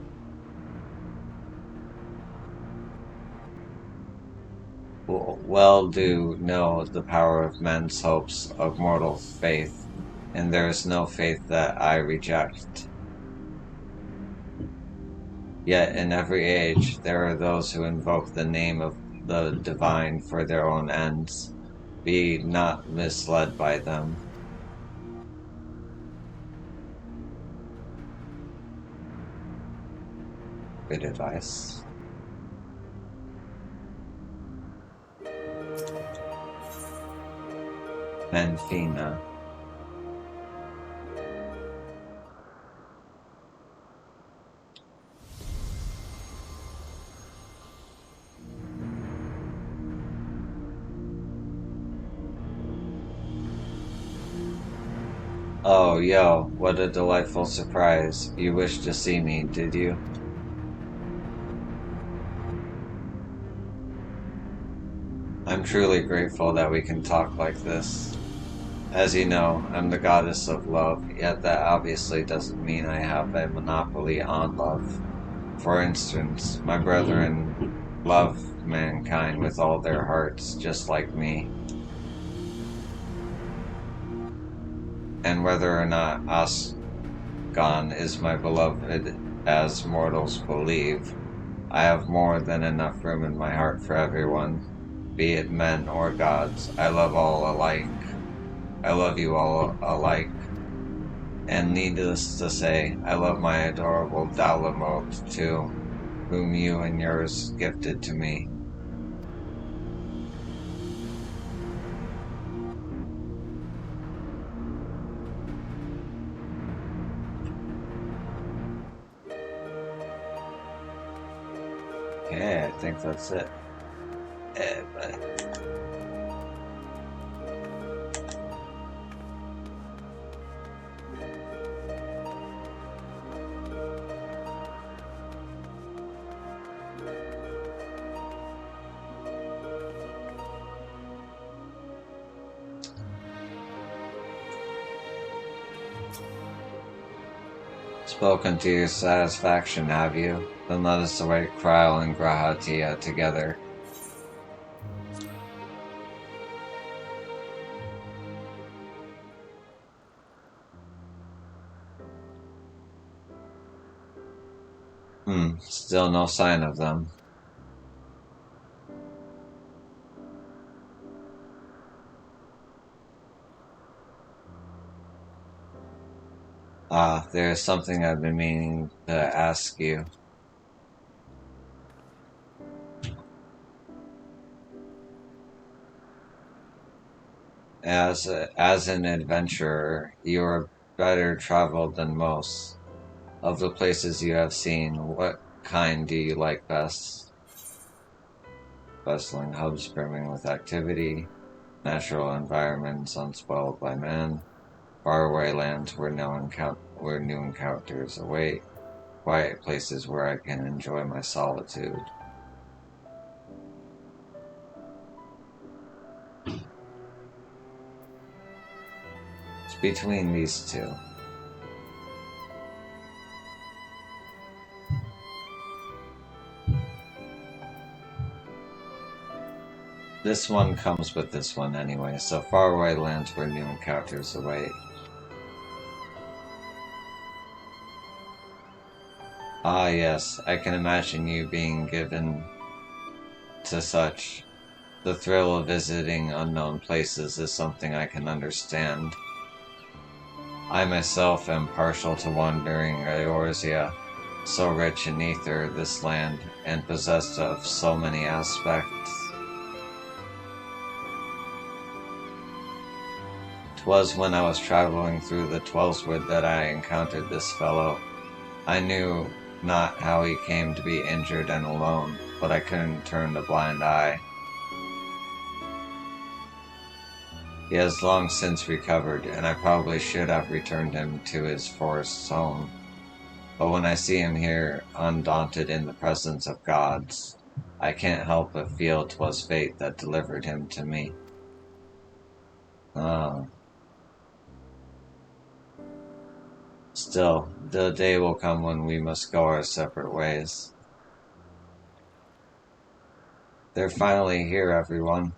Well do know the power of men's hopes of mortal faith, and there is no faith that I reject. Yet in every age there are those who invoke the name of the divine for their own ends. Be not misled by them. Good advice. Menfina. Oh, yo, what a delightful surprise. You wished to see me, did you? I'm truly grateful that we can talk like this. As you know, I'm the goddess of love, yet that obviously doesn't mean I have a monopoly on love. For instance, my brethren love mankind with all their hearts, just like me. And whether or not Asgon is my beloved, as mortals believe, I have more than enough room in my heart for everyone, be it men or gods. I love all alike. I love you all alike. And needless to say, I love my adorable Dalamot too, whom you and yours gifted to me. Okay, I think that's it. But spoken to your satisfaction, have you? Then let us await Kryl and Grahatia together. Still no sign of them. Ah, there is something I've been meaning to ask you. As an adventurer, you are better traveled than most. Of the places you have seen, what kind do you like best? Bustling hubs brimming with activity, natural environments unspoiled by man, faraway lands where new encounters await, quiet places where I can enjoy my solitude. It's between these two. This one comes with this one anyway, so faraway lands where new encounters await. Ah, yes, I can imagine you being given to such. The thrill of visiting unknown places is something I can understand. I myself am partial to wandering Eorzea, so rich in ether this land, and possessed of so many aspects. 'Twas when I was traveling through the Twellswood that I encountered this fellow. I knew not how he came to be injured and alone, but I couldn't turn a blind eye. He has long since recovered, and I probably should have returned him to his forest home. But when I see him here, undaunted in the presence of gods, I can't help but feel 'twas fate that delivered him to me. Ah. Still, the day will come when we must go our separate ways. They're finally here, everyone.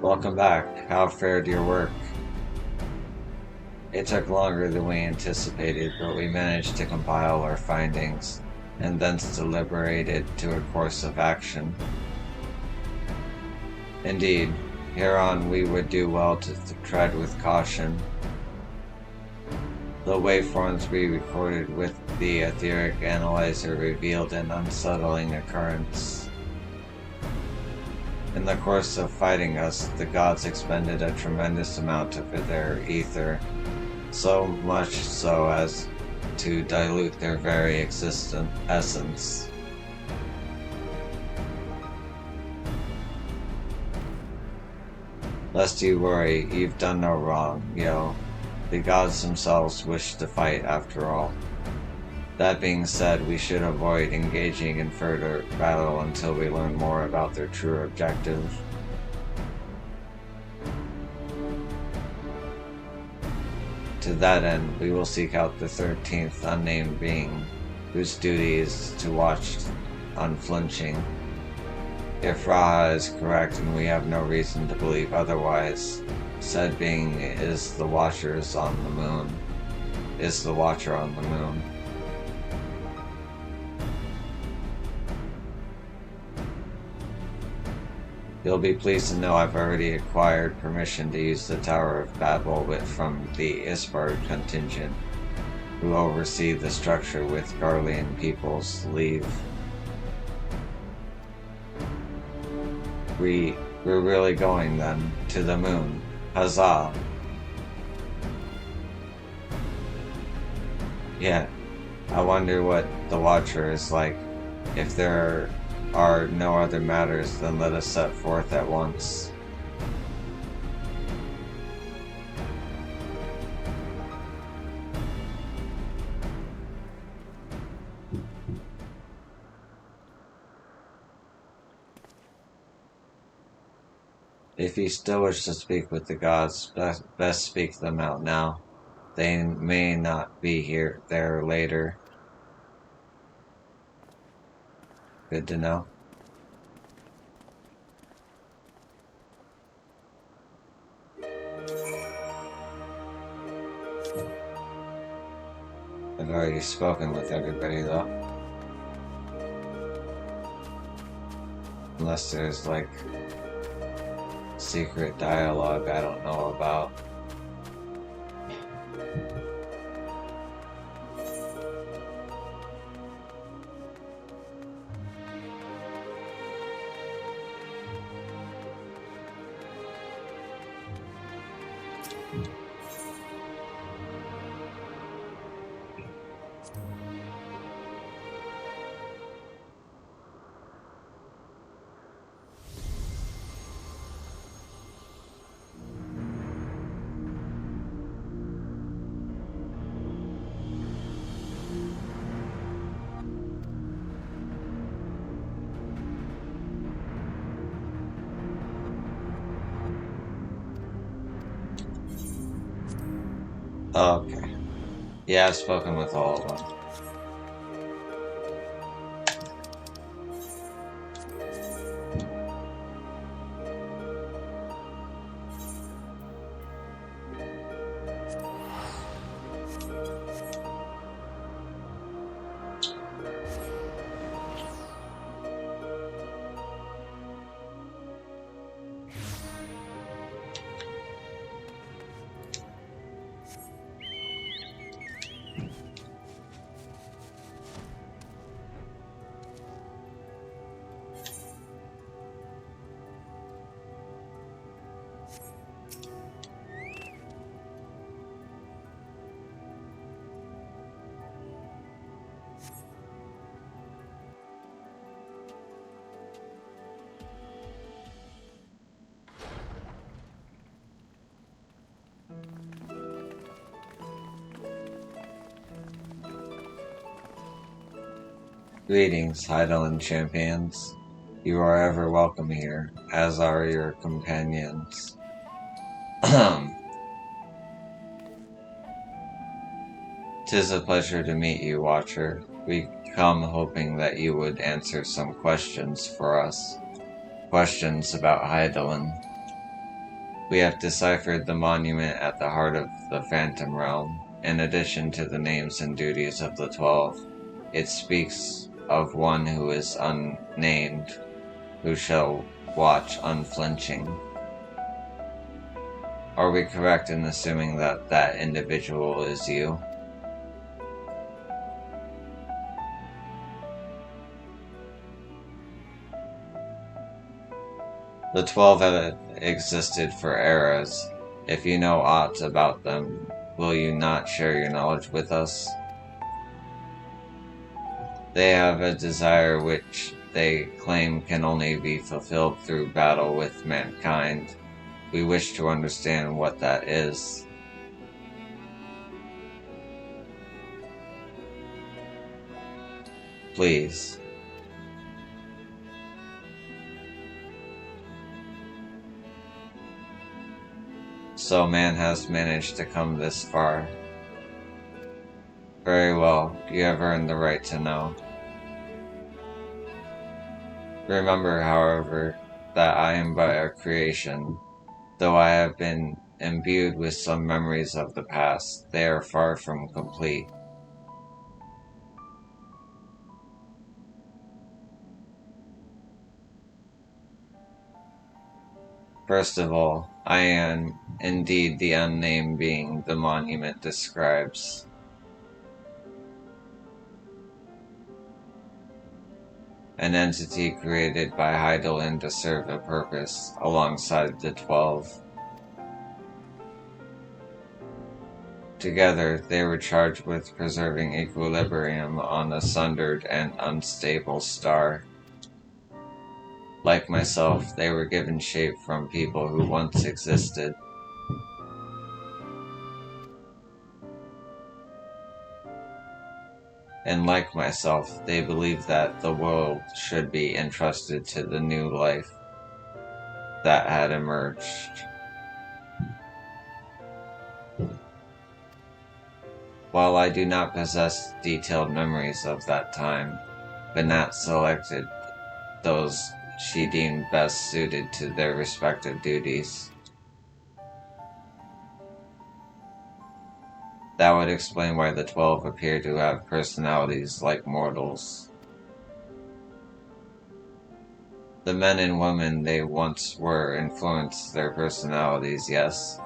Welcome back. How fared your work? It took longer than we anticipated, but we managed to compile our findings, and thence deliberated to a course of action. Indeed, hereon we would do well to tread with caution. The waveforms we recorded with the etheric analyzer revealed an unsettling occurrence. In the course of fighting us, the gods expended a tremendous amount of their ether, so much so as to dilute their very essence. Lest you worry, you've done no wrong, yo. The gods themselves wish to fight after all. That being said, we should avoid engaging in further battle until we learn more about their true objective. To that end, we will seek out the 13th unnamed being, whose duty is to watch unflinching. If Raha is correct, and we have no reason to believe otherwise, said being is the Watcher on the moon. You'll be pleased to know I've already acquired permission to use the Tower of Babel from the Isbard contingent, who oversee the structure with Garlean people's leave. We're really going then, to the moon. Huzzah! Yeah, I wonder what the Watcher is like. If there are no other matters, then let us set forth at once. If you still wish to speak with the gods, best speak them out now. They may not be there later. Good to know. I've already spoken with everybody though. Unless there's like secret dialogue I don't know about. Okay. Yeah, I've spoken with all of them. Greetings, Hydaelyn champions. You are ever welcome here, as are your companions. 'Tis a pleasure to meet you, Watcher. We come hoping that you would answer some questions for us. Questions about Hydaelyn. We have deciphered the monument at the heart of the Phantom Realm. In addition to the names and duties of the 12, it speaks of one who is unnamed, who shall watch unflinching. Are we correct in assuming that that individual is you? The 12 have existed for eras. If you know aught about them, will you not share your knowledge with us? They have a desire which they claim can only be fulfilled through battle with mankind. We wish to understand what that is. Please. So man has managed to come this far. Very well, you have earned the right to know. Remember, however, that I am but a creation. Though I have been imbued with some memories of the past, they are far from complete. First of all, I am indeed the unnamed being the monument describes. An entity created by Hydaelyn to serve a purpose alongside the 12. Together, they were charged with preserving equilibrium on a sundered and unstable star. Like myself, they were given shape from people who once existed. And like myself, they believed that the world should be entrusted to the new life that had emerged. While I do not possess detailed memories of that time, Banat selected those she deemed best suited to their respective duties. That would explain why the 12 appear to have personalities like mortals. The men and women they once were influenced their personalities, yes,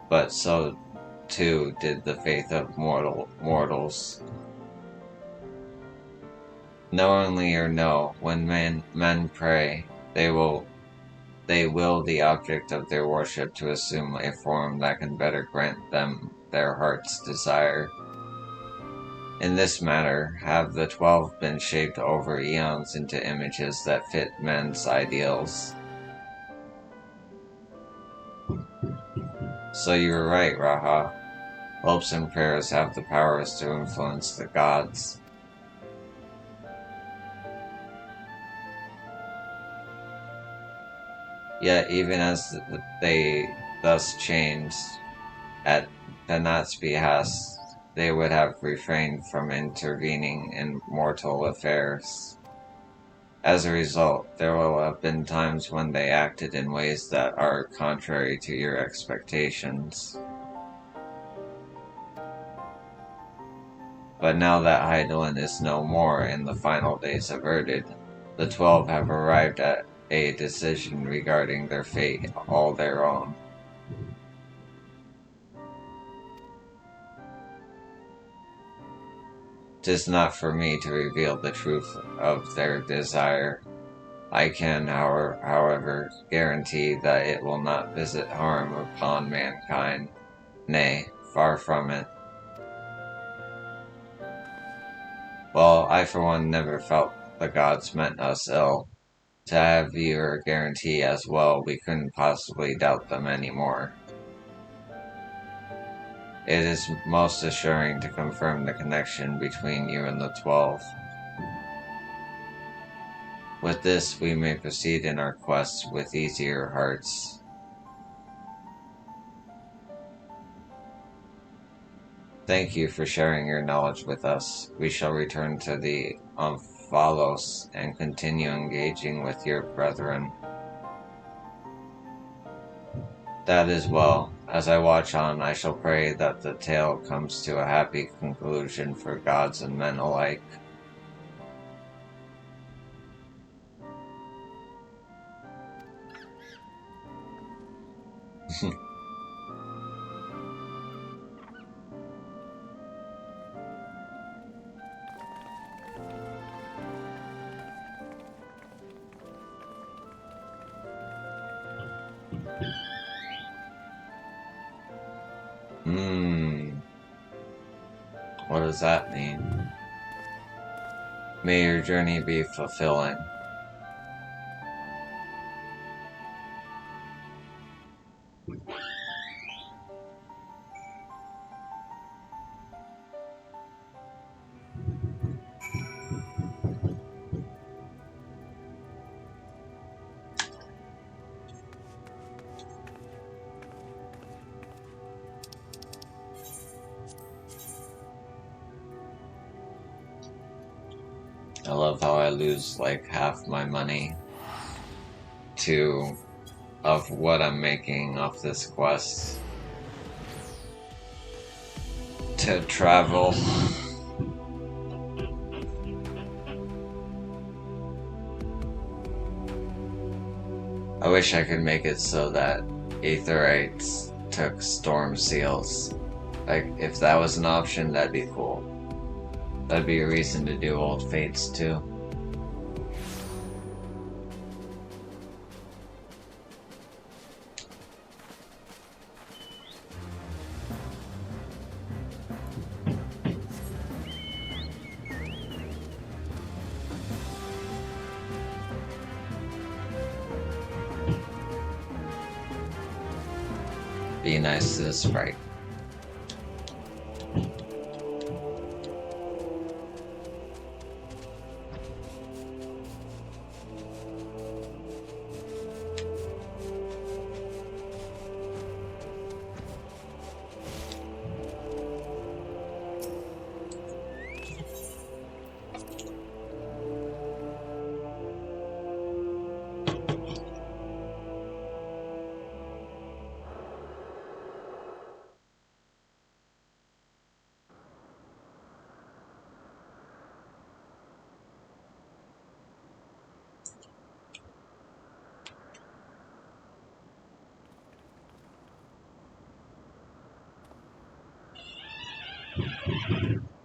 but so too did the faith of mortals. Knowingly or no, when men pray, they will the object of their worship to assume a form that can better grant them their heart's desire. In this matter, have the 12 been shaped over eons into images that fit men's ideals. So you were right, Raha. Hopes and prayers have the powers to influence the gods. Yet even as they thus changed, at Banat's behest, they would have refrained from intervening in mortal affairs. As a result, there will have been times when they acted in ways that are contrary to your expectations. But now that Hydaelyn is no more and the final days averted, the 12 have arrived at a decision regarding their fate all their own. 'Tis not for me to reveal the truth of their desire. I can, however, guarantee that it will not visit harm upon mankind. Nay, far from it. Well, I for one never felt the gods meant us ill. To have your guarantee as well, we couldn't possibly doubt them anymore. It is most assuring to confirm the connection between you and the 12. With this, we may proceed in our quest with easier hearts. Thank you for sharing your knowledge with us. We shall return to the Omphalos and continue engaging with your brethren. That is well. As I watch on, I shall pray that the tale comes to a happy conclusion for gods and men alike. What does that mean? May your journey be fulfilling. I love how I lose like half my money of what I'm making off this quest to travel. I wish I could make it so that Aetherites took storm seals. Like, if that was an option, that'd be cool. That'd be a reason to do Old Fates too. Be nice to the sprite.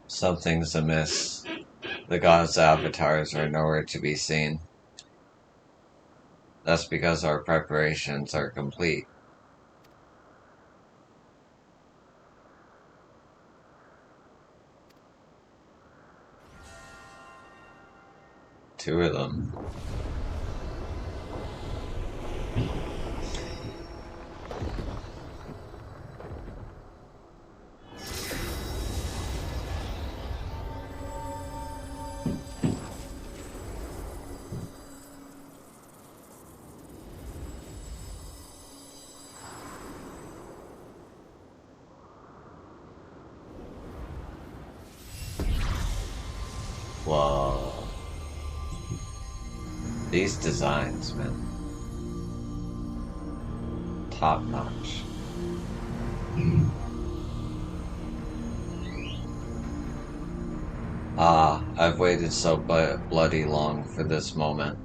Something's amiss. The gods' avatars are nowhere to be seen. That's because our preparations are complete. Two of them. Whoa. These designs, man. Top notch. I've waited so bloody long for this moment.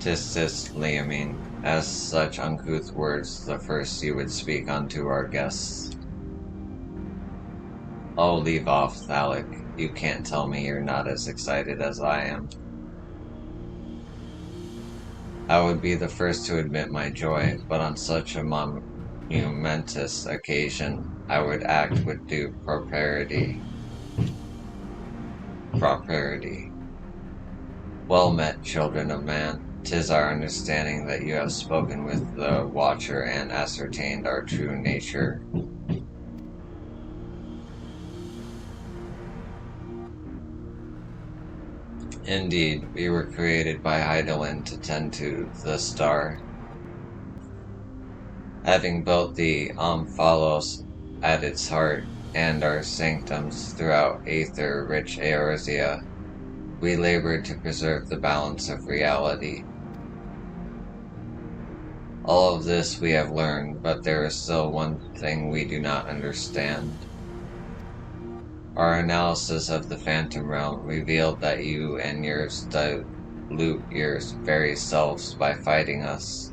Tis, Liamine, as such uncouth words the first you would speak unto our guests. Oh, leave off, Thalic. You can't tell me you're not as excited as I am. I would be the first to admit my joy, but on such a momentous occasion, I would act with due propriety. Well met, children of man. 'Tis our understanding that you have spoken with the Watcher and ascertained our true nature. Indeed, we were created by Hydaelyn to tend to the star. Having built the Omphalos at its heart and our sanctums throughout aether-rich Eorzea, we labored to preserve the balance of reality. All of this we have learned, but there is still one thing we do not understand. Our analysis of the Phantom Realm revealed that you and yours dilute your very selves by fighting us.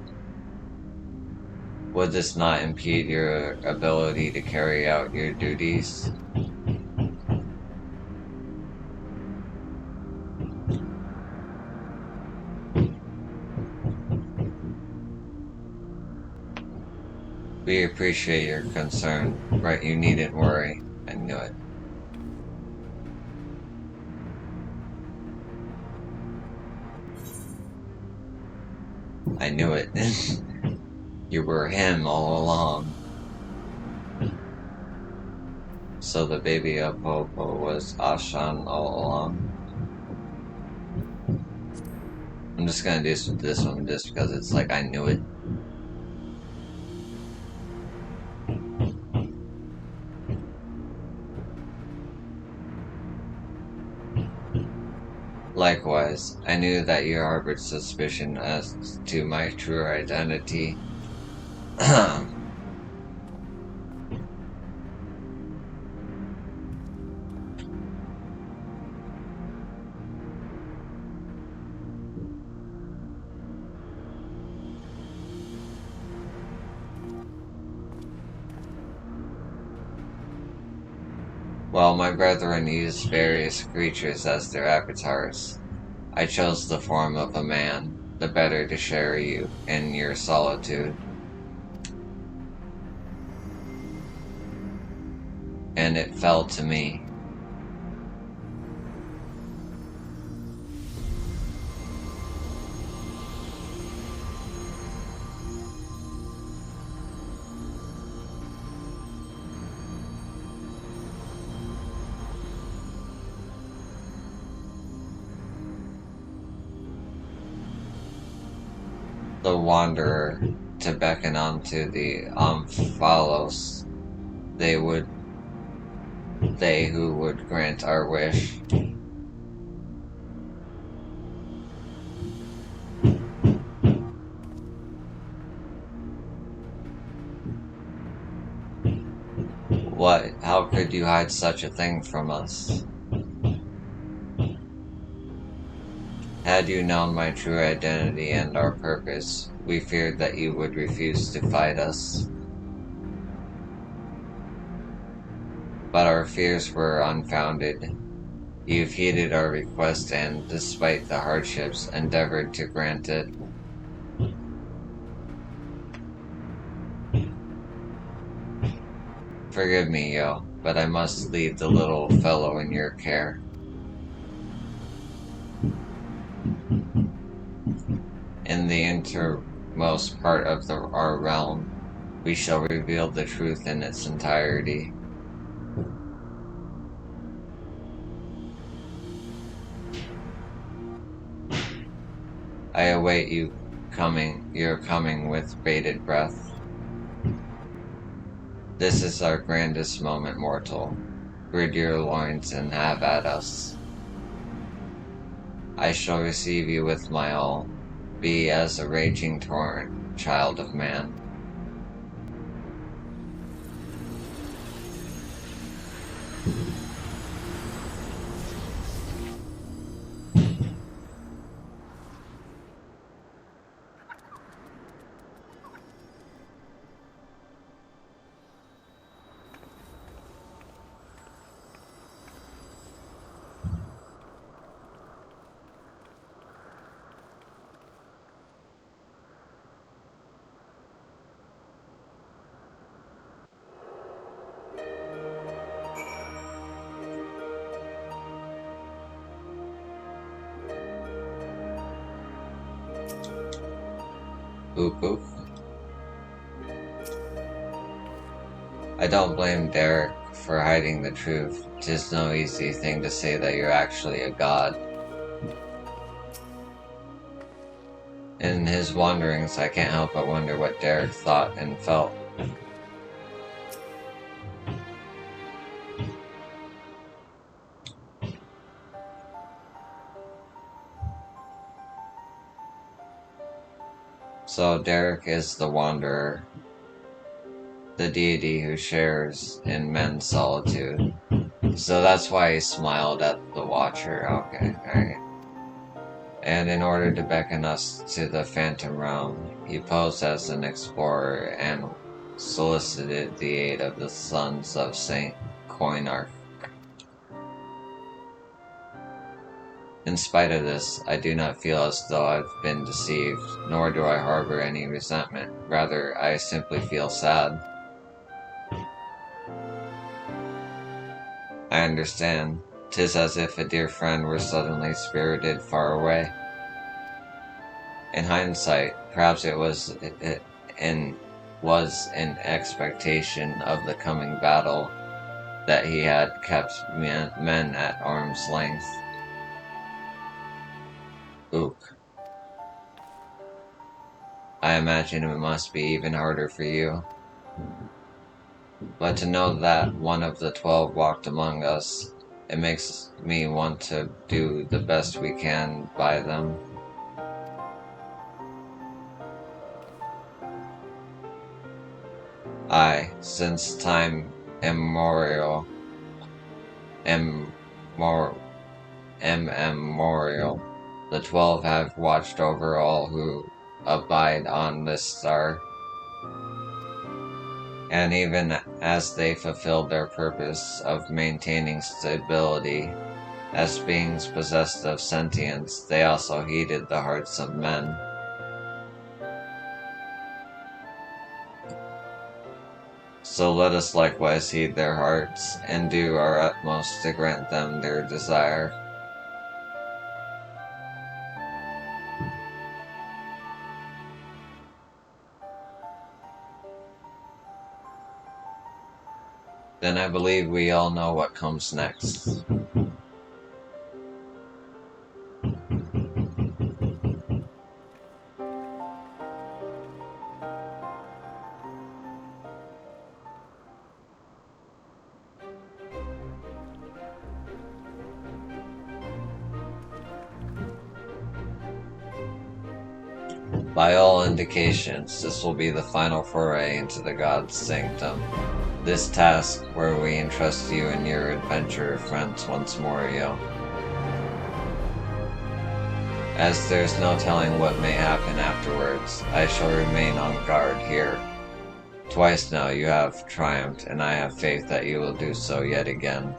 Would this not impede your ability to carry out your duties? We appreciate your concern, but you needn't worry. I knew it. I knew it. You were him all along. So the baby Apopo was Ashan all along? I'm just gonna do this one just because it's like I knew it. Likewise, I knew that you harbored suspicion as to my true identity. While my brethren used various creatures as their avatars, I chose the form of a man, the better to share you in your solitude. And it fell to me. The Wanderer, to beckon onto the Omphalos, they who would grant our wish. What? How could you hide such a thing from us? Had you known my true identity and our purpose, we feared that you would refuse to fight us. But our fears were unfounded. You've heeded our request and, despite the hardships, endeavored to grant it. Forgive me, Yo, but I must leave the little fellow in your care. In the innermost part of our realm, we shall reveal the truth in its entirety. I await your coming with bated breath. This is our grandest moment, mortal. Gird your loins and have at us. I shall receive you with my all. Be as a raging torrent, child of man. Oof oof. I don't blame Derek for hiding the truth. 'Tis no easy thing to say that you're actually a god. In his wanderings, I can't help but wonder what Derek thought and felt. So Derek is the wanderer, the deity who shares in men's solitude. So that's why he smiled at the Watcher. Okay, alright. And in order to beckon us to the Phantom Realm, he posed as an explorer and solicited the aid of the sons of Saint Koinarch. In spite of this, I do not feel as though I've been deceived, nor do I harbor any resentment. Rather, I simply feel sad. I understand. 'Tis as if a dear friend were suddenly spirited far away. In hindsight, perhaps it was in expectation of the coming battle that he had kept men at arm's length. Ook. I imagine it must be even harder for you. But to know that one of the 12 walked among us, it makes me want to do the best we can by them. Aye, since time immemorial, the 12 have watched over all who abide on this star. And even as they fulfilled their purpose of maintaining stability, as beings possessed of sentience, they also heeded the hearts of men. So let us likewise heed their hearts, and do our utmost to grant them their desire. Then I believe we all know what comes next. By all indications, this will be the final foray into the God's sanctum. This task where we entrust you and your adventurer friends once more, yo. As there's no telling what may happen afterwards, I shall remain on guard here. Twice now you have triumphed, and I have faith that you will do so yet again.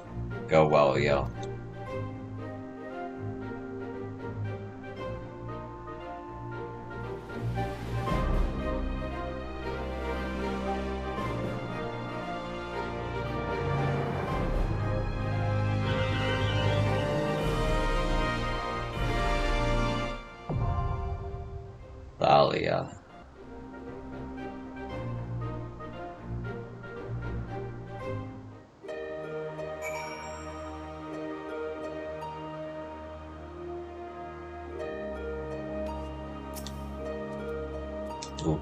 Go well, yo. Thalia. Ook.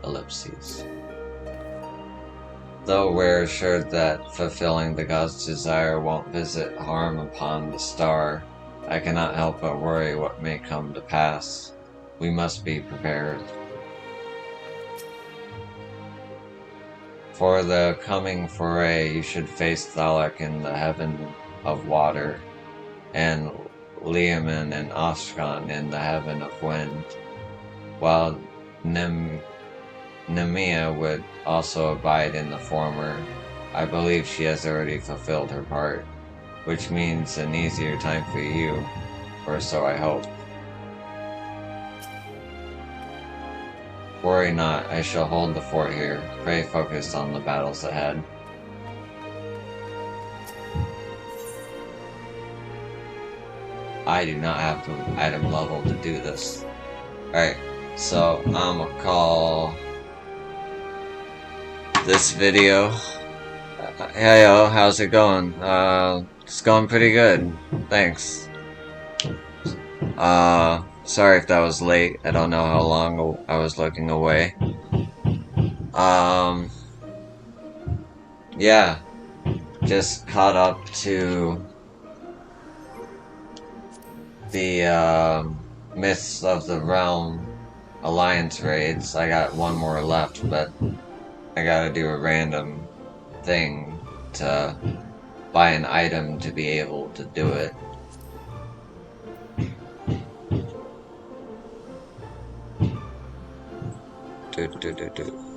Ellipses. Though we're assured that fulfilling the God's desire won't visit harm upon the star, I cannot help but worry what may come to pass. We must be prepared. For the coming foray, you should face Thalak in the heaven of water, and Leoman and Oshkan in the heaven of wind, while Nemea would also abide in the former. I believe she has already fulfilled her part, which means an easier time for you, or so I hope. Worry not, I shall hold the fort here. Pray focused on the battles ahead. I do not have the item level to do this. Alright, so I'm gonna call this video. Hey yo, how's it going? It's going pretty good. Thanks. Sorry if that was late. I don't know how long I was looking away. Um, yeah, just caught up to the Myths of the Realm Alliance raids. I got one more left, but I gotta do a random thing to buy an item to be able to do it. Do, do, do, do.